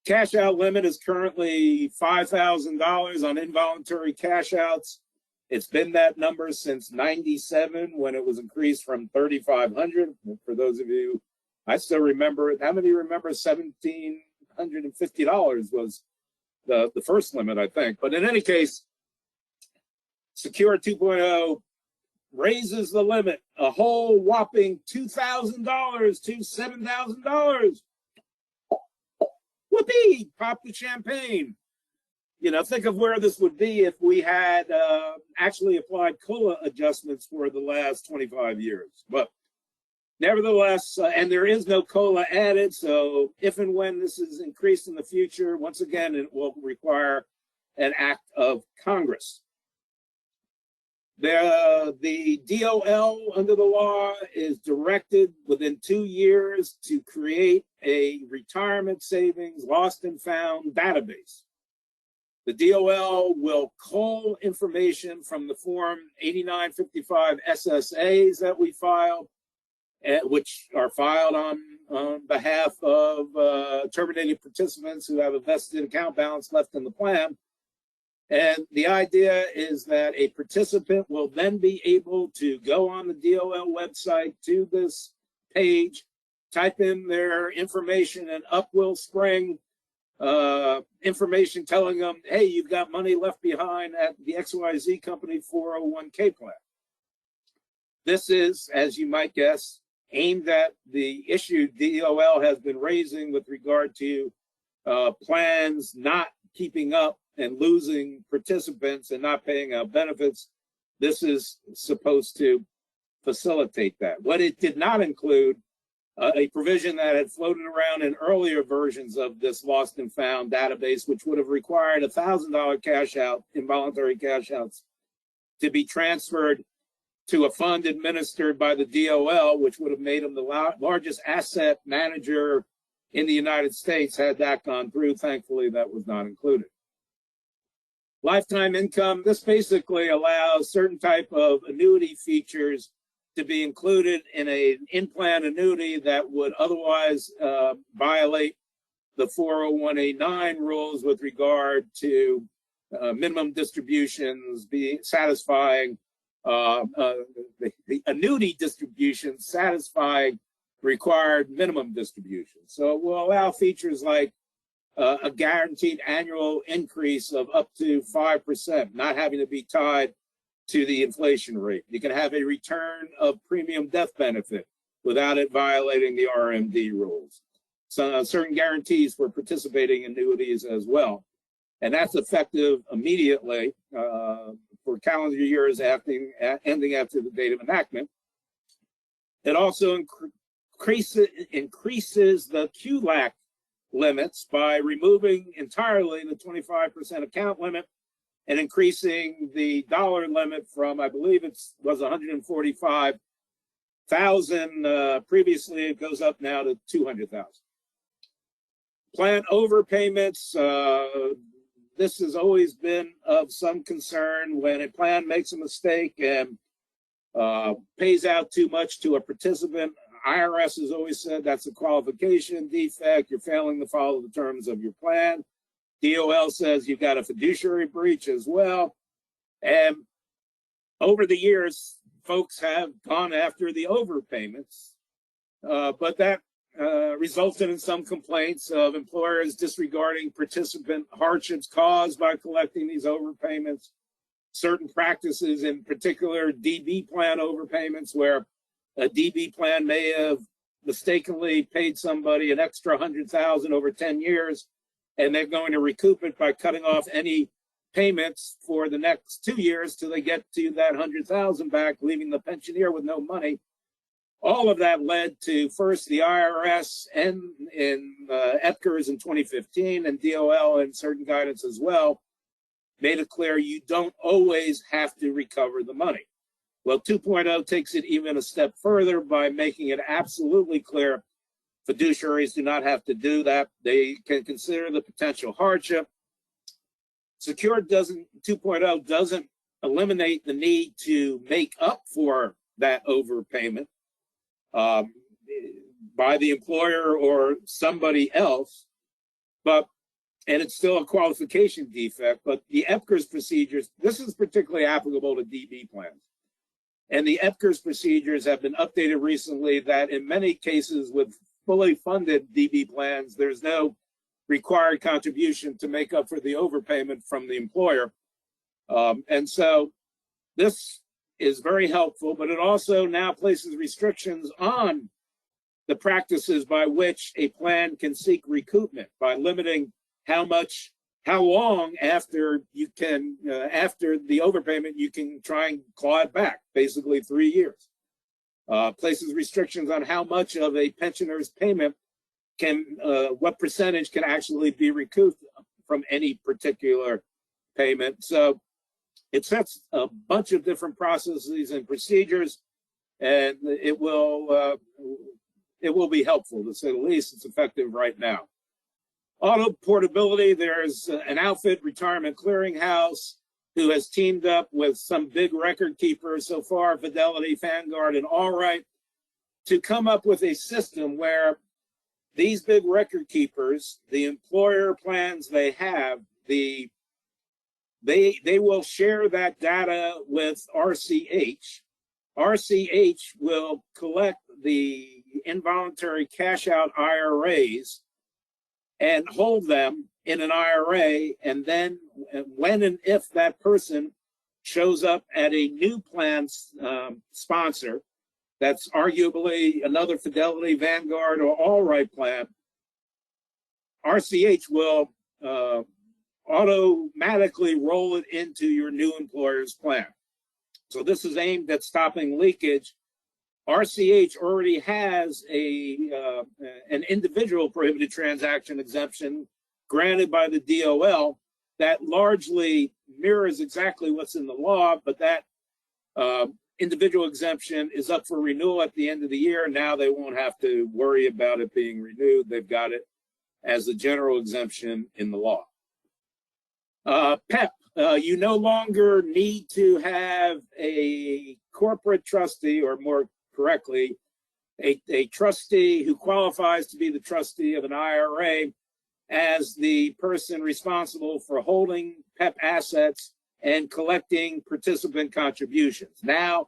Cash out limit is currently $5,000 on involuntary cash outs. It's been that number since '97 when it was increased from 3,500. For those of you, I still remember it. How many remember $1,750 was the first limit, I think. But in any case, Secure 2.0 raises the limit a whole whopping $2,000 to $7,000. Whoopee! Pop the champagne. You know, think of where this would be if we had actually applied COLA adjustments for the last 25 years. But nevertheless, and there is no COLA added, so if and when this is increased in the future, once again, it will require an act of Congress. The DOL under the law is directed within 2 years to create a retirement savings lost and found database. The DOL will cull information from the Form 8955 SSAs that we filed, which are filed on behalf of terminated participants who have a vested account balance left in the plan. And the idea is that a participant will then be able to go on the DOL website to this page, type in their information, and up will spring information telling them, hey, you've got money left behind at the XYZ company 401k plan. This is, as you might guess, aimed at the issue DOL has been raising with regard to plans not keeping up and losing participants and not paying out benefits. This is supposed to facilitate that. What it did not include, a provision that had floated around in earlier versions of this lost and found database, which would have required $1,000 cash out, involuntary cash outs, to be transferred to a fund administered by the DOL, which would have made them the largest asset manager in the United States had that gone through. Thankfully, that was not included. Lifetime income, this basically allows certain type of annuity features to be included in an in-plan annuity that would otherwise violate the 401(a)(9) rules with regard to minimum distributions being satisfying, the annuity distributions satisfying required minimum distributions. So it will allow features like a guaranteed annual increase of up to 5%, not having to be tied to the inflation rate. You can have a return of premium death benefit without it violating the RMD rules. So certain guarantees for participating annuities as well. And that's effective immediately for calendar years ending after the date of enactment. It also increases the QLAC limits by removing entirely the 25% account limit and increasing the dollar limit from, I believe it was 145,000 previously. It goes up now to 200,000. Plan overpayments. This has always been of some concern when a plan makes a mistake and pays out too much to a participant. IRS has always said that's a qualification defect. You're failing to follow the terms of your plan. DOL says you've got a fiduciary breach as well. And over the years, folks have gone after the overpayments, but that resulted in some complaints of employers disregarding participant hardships caused by collecting these overpayments. Certain practices, in particular DB plan overpayments, where a DB plan may have mistakenly paid somebody an extra 100,000 over 10 years, and they're going to recoup it by cutting off any payments for the next 2 years till they get to that 100,000 back, leaving the pensioner with no money. All of that led to first the IRS and in EPCRS in 2015 and DOL and certain guidance as well, made it clear you don't always have to recover the money. Well, 2.0 takes it even a step further by making it absolutely clear fiduciaries do not have to do that. They can consider the potential hardship. Secured 2.0 doesn't eliminate the need to make up for that overpayment by the employer or somebody else, and it's still a qualification defect, but the EPCRS procedures, this is particularly applicable to DB plans. And the EPCRS procedures have been updated recently that in many cases with fully funded DB plans, there's no required contribution to make up for the overpayment from the employer. And so this is very helpful, but it also now places restrictions on the practices by which a plan can seek recoupment by limiting how long after you can, after the overpayment, you can try and claw it back, basically 3 years. Places restrictions on how much of a pensioner's payment can, what percentage can actually be recouped from any particular payment. So it sets a bunch of different processes and procedures, and it will be helpful, to say the least. It's effective right now. Auto portability, there's an outfit, Retirement Clearinghouse, who has teamed up with some big record keepers so far, Fidelity, Vanguard, and Allright, to come up with a system where these big record keepers, the employer plans they have, they will share that data with RCH. RCH will collect the involuntary cash out IRAs and hold them in an IRA, and then when and if that person shows up at a new plan sponsor, that's arguably another Fidelity, Vanguard, or Allright plan, RCH will automatically roll it into your new employer's plan. So this is aimed at stopping leakage. RCH already has an individual prohibited transaction exemption granted by the DOL that largely mirrors exactly what's in the law, but that individual exemption is up for renewal at the end of the year. Now they won't have to worry about it being renewed. They've got it as a general exemption in the law. PEP, you no longer need to have a corporate trustee, or more correctly, a trustee who qualifies to be the trustee of an IRA as the person responsible for holding PEP assets and collecting participant contributions. Now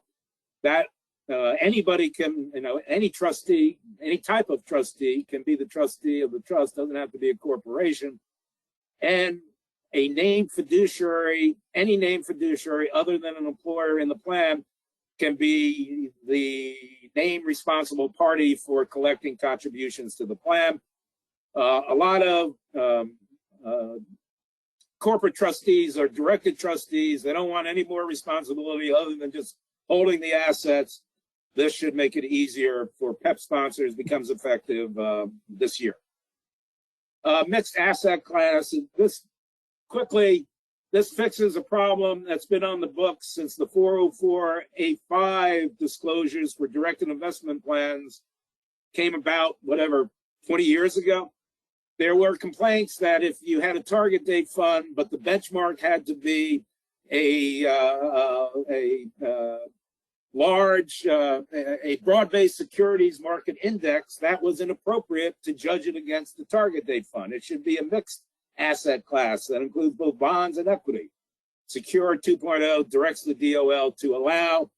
that anybody can, any trustee, any type of trustee can be the trustee of the trust, doesn't have to be a corporation. And a named fiduciary, any named fiduciary other than an employer in the plan, can be the named responsible party for collecting contributions to the plan. A lot of corporate trustees are directed trustees. They don't want any more responsibility other than just holding the assets. This should make it easier for PEP sponsors, becomes effective this year. Mixed asset class, this fixes a problem that's been on the books since the 404A5 disclosures for directed investment plans came about, 20 years ago. There were complaints that if you had a target date fund, but the benchmark had to be a broad-based securities market index, that was inappropriate to judge it against the target date fund. It should be a mixed asset class that includes both bonds and equity. Secure 2.0 directs the DOL to allow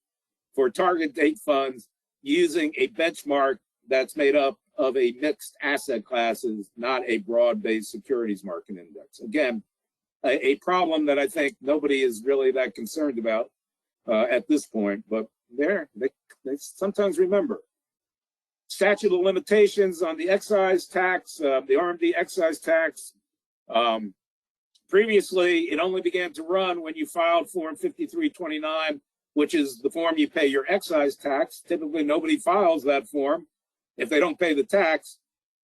for target date funds using a benchmark that's made up of a mixed asset classes, not a broad-based securities market index. Again, a problem that I think nobody is really that concerned about at this point, but they sometimes remember. Statute of limitations on the excise tax, the RMD excise tax. Previously, it only began to run when you filed Form 5329, which is the form you pay your excise tax. Typically, nobody files that form if they don't pay the tax.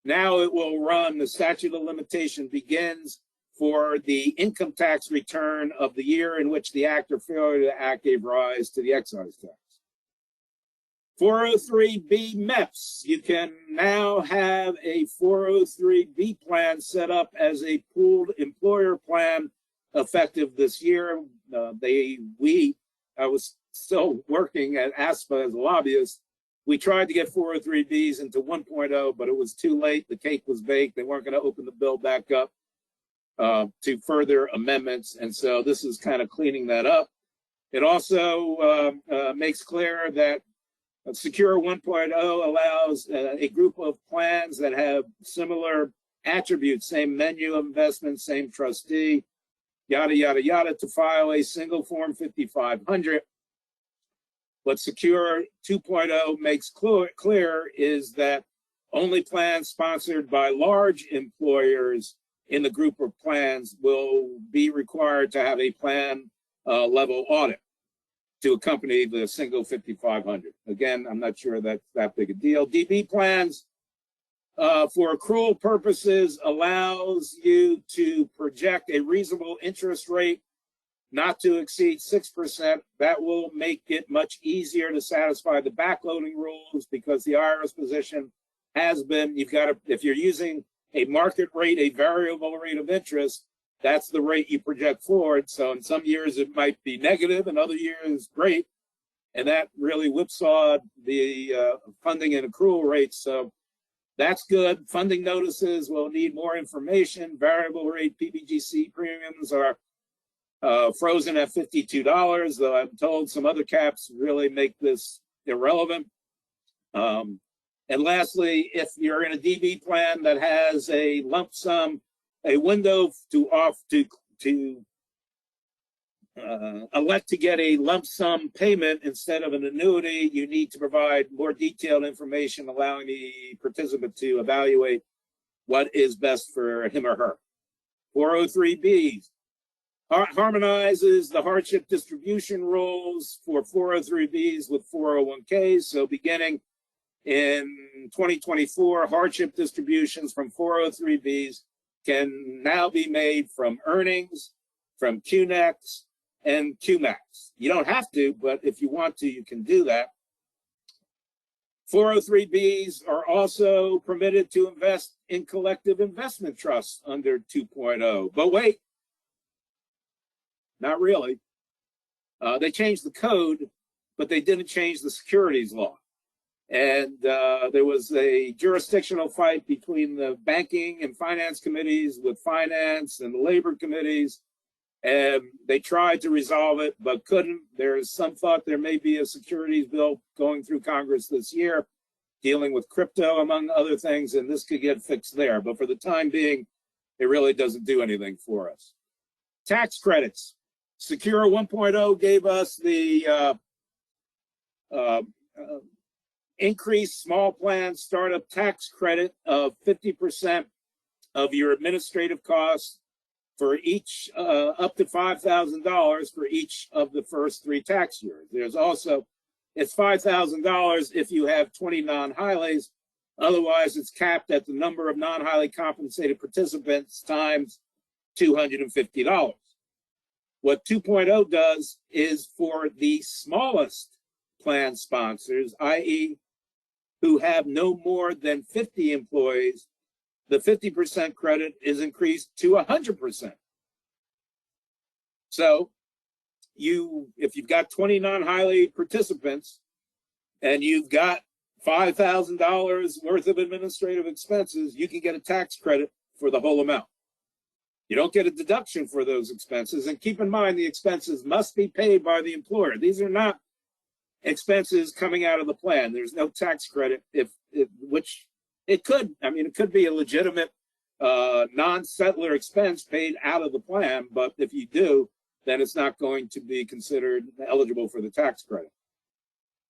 Now it will run, the statute of limitation begins for the income tax return of the year in which the act or failure to act gave rise to the excise tax. 403B MEPS, you can now have a 403B plan set up as a pooled employer plan effective this year. I was still working at ASPA as a lobbyist. We tried to get 403Bs into 1.0, but it was too late. The cake was baked. They weren't going to open the bill back up to further amendments. And so this is kind of cleaning that up. It also makes clear that Secure 1.0 allows a group of plans that have similar attributes, same menu of investments, same trustee, yada, yada, yada, to file a single Form 5500. What Secure 2.0 makes clear is that only plans sponsored by large employers in the group of plans will be required to have a plan level audit to accompany the single 5500. Again, I'm not sure that's that big a deal. DB plans, for accrual purposes, allows you to project a reasonable interest rate not to exceed 6%. That will make it much easier to satisfy the backloading rules, because the IRS position has been, if you're using a market rate, a variable rate of interest, that's the rate you project forward. So in some years it might be negative, and other years great. And that really whipsawed the funding and accrual rates. So that's good. Funding notices will need more information. Variable rate PBGC premiums are frozen at $52, though I'm told some other caps really make this irrelevant. And lastly, if you're in a DB plan that has a lump sum, a window to elect to get a lump sum payment instead of an annuity, you need to provide more detailed information allowing the participant to evaluate what is best for him or her. 403Bs, harmonizes the hardship distribution rules for 403Bs with 401Ks. So beginning in 2024, hardship distributions from 403Bs can now be made from earnings, from QNEX and QMAX. You don't have to, but if you want to, you can do that. 403Bs are also permitted to invest in collective investment trusts under 2.0. But wait, not really. They changed the code, but they didn't change the securities law. And there was a jurisdictional fight between the banking and finance committees with finance and the labor committees. And they tried to resolve it, but couldn't. There's some thought there may be a securities bill going through Congress this year, dealing with crypto, among other things, and this could get fixed there. But for the time being, it really doesn't do anything for us. Tax credits. Secure 1.0 gave us the increased small plan startup tax credit of 50% of your administrative costs for each, up to $5,000 for each of the first 3 tax years. There's also, it's $5,000 if you have 20 non-highlies. Otherwise, it's capped at the number of non-highly compensated participants times $250. What 2.0 does is for the smallest plan sponsors, i.e., who have no more than 50 employees, the 50% credit is increased to 100%. So if you've got 20 non-highly participants and you've got $5,000 worth of administrative expenses, you can get a tax credit for the whole amount. You don't get a deduction for those expenses. And keep in mind, the expenses must be paid by the employer. These are not expenses coming out of the plan. There's no tax credit, which it could. I mean, it could be a legitimate non-settler expense paid out of the plan, but if you do, then it's not going to be considered eligible for the tax credit.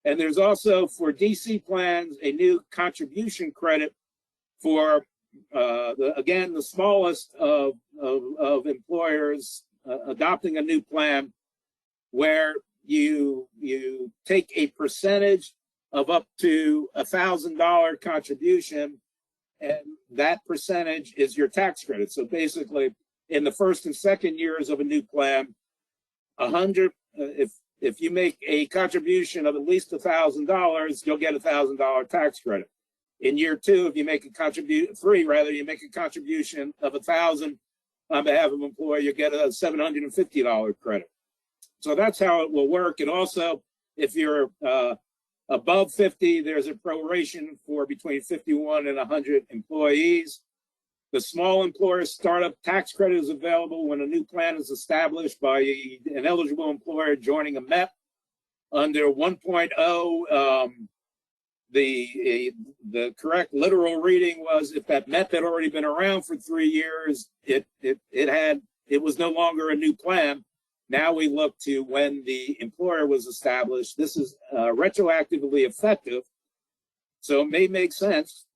And there's also, for DC plans, a new contribution credit for, the smallest of employers adopting a new plan, where you take a percentage of up to $1,000 contribution, and that percentage is your tax credit. So basically, in the first and second years of a new plan, if you make a contribution of at least $1,000, you'll get a $1,000 tax credit. In year 2, if you make a contribution, 3 rather, you make a contribution of $1,000 on behalf of an employer, you get a $750 credit. So that's how it will work. And also, if you're above 50, there's a proration for between 51 and 100 employees. The small employer startup tax credit is available when a new plan is established by an eligible employer joining a MEP. Under 1.0, the correct literal reading was, if that MEP had already been around for 3 years, it was no longer a new plan. Now we look to when the employer was established. This is retroactively effective, so it may make sense.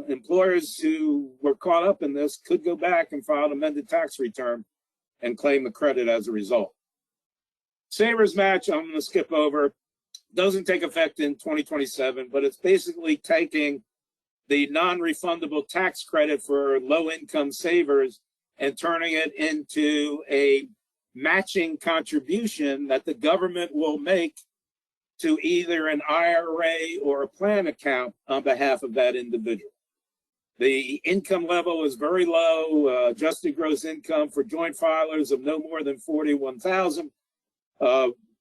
Employers who were caught up in this could go back and file an amended tax return and claim the credit as a result. Savers match, I'm going to skip over, doesn't take effect in 2027, but it's basically taking the non-refundable tax credit for low-income savers and turning it into a matching contribution that the government will make to either an IRA or a plan account on behalf of that individual. The income level is very low, adjusted gross income for joint filers of no more than $41,000.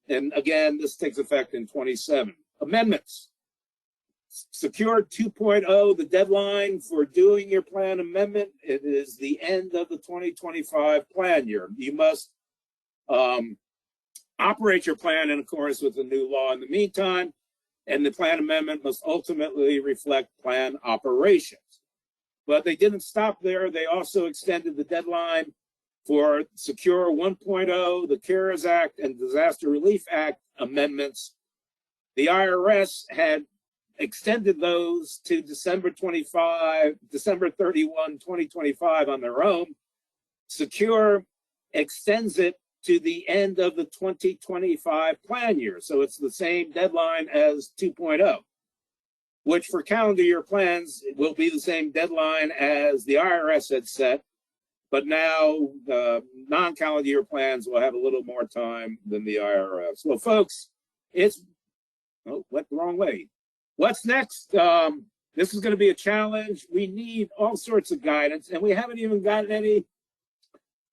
And again, this takes effect in 27. Amendments. Secure 2.0, the deadline for doing your plan amendment, it is the end of the 2025 plan year. You must operate your plan in accordance with the new law in the meantime, and the plan amendment must ultimately reflect plan operations. But they didn't stop there. They also extended the deadline for Secure 1.0, the CARES Act and Disaster Relief Act amendments. The IRS had extended those to December 31, 2025 on their own. Secure extends it to the end of the 2025 plan year. So it's the same deadline as 2.0, which for calendar year plans will be the same deadline as the IRS had set. But now non-calendar year plans will have a little more time than the IRS. Well, folks, went the wrong way. What's next? This is going to be a challenge. We need all sorts of guidance, and we haven't even gotten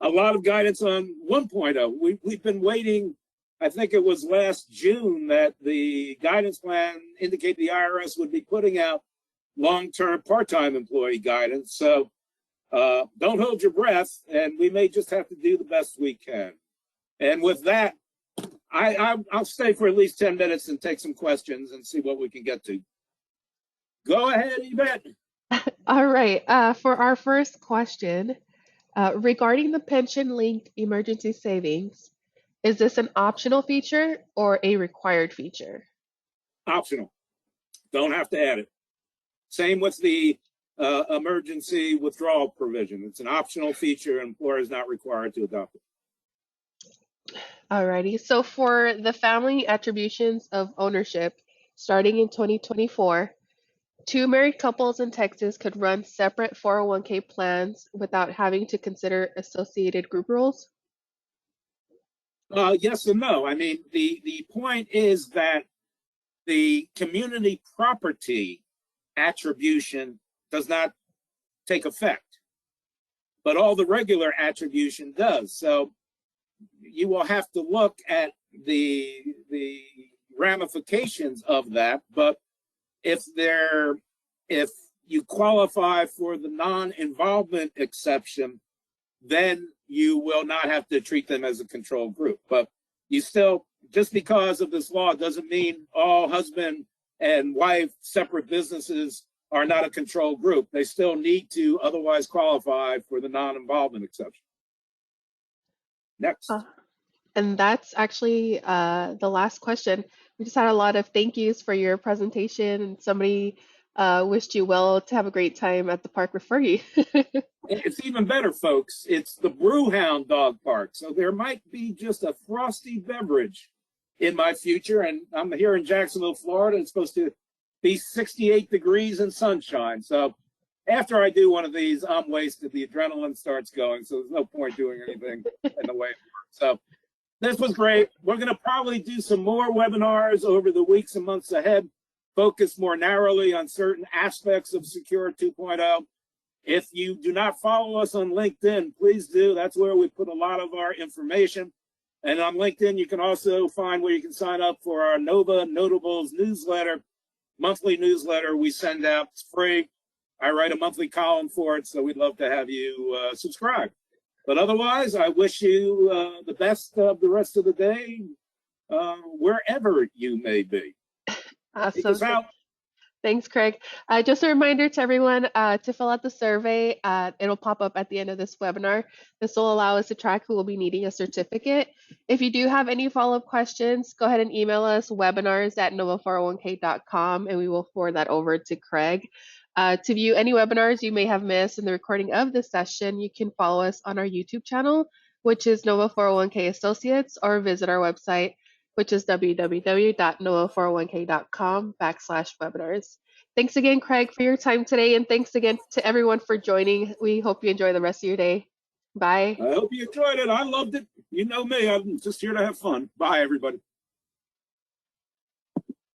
a lot of guidance on 1.0. We've been waiting. I think it was last June that the guidance plan indicated the IRS would be putting out long-term part-time employee guidance. So don't hold your breath, and we may just have to do the best we can. And with that, I'll stay for at least 10 minutes and take some questions and see what we can get to. Go ahead, Yvette. All right. For our first question, regarding the pension-linked emergency savings, is this an optional feature or a required feature? Optional. Don't have to add it. Same with the emergency withdrawal provision. It's an optional feature, and employer is not required to adopt it. Alrighty. So for the family attributions of ownership, starting in 2024, two married couples in Texas could run separate 401k plans without having to consider associated group rules? Yes and no. I mean, the point is that the community property attribution does not take effect, but all the regular attribution does. So you will have to look at the ramifications of that. But if you qualify for the non-involvement exception, then you will not have to treat them as a control group. But you still, just because of this law doesn't mean all husband and wife separate businesses are not a control group. They still need to otherwise qualify for the non-involvement exception. Next. And that's actually the last question. We just had a lot of thank yous for your presentation, and somebody wished you well to have a great time at the park with Fergie. It's even better, folks. It's the Brewhound Dog Park. So there might be just a frosty beverage in my future. And I'm here in Jacksonville, Florida. It's supposed to be 68 degrees and sunshine. So after I do one of these, I'm wasted. The adrenaline starts going. So there's no point doing anything in the way it works. So this was great. We're going to probably do some more webinars over the weeks and months ahead, focus more narrowly on certain aspects of Secure 2.0. If you do not follow us on LinkedIn, please do. That's where we put a lot of our information. And on LinkedIn, you can also find where you can sign up for our Nova Notables newsletter, monthly newsletter we send out. It's free. I write a monthly column for it, so we'd love to have you subscribe. But otherwise, I wish you the best of the rest of the day, wherever you may be. Awesome. Thanks, Craig. Just a reminder to everyone to fill out the survey. It'll pop up at the end of this webinar. This will allow us to track who will be needing a certificate. If you do have any follow-up questions, go ahead and email us webinars@nova401k.com, and we will forward that over to Craig. To view any webinars you may have missed in the recording of this session, you can follow us on our YouTube channel, which is Nova 401k Associates, or visit our website, which is www.nova401k.com/webinars. Thanks again, Craig, for your time today, and thanks again to everyone for joining. We hope you enjoy the rest of your day. Bye. I hope you enjoyed it. I loved it. You know me. I'm just here to have fun. Bye, everybody.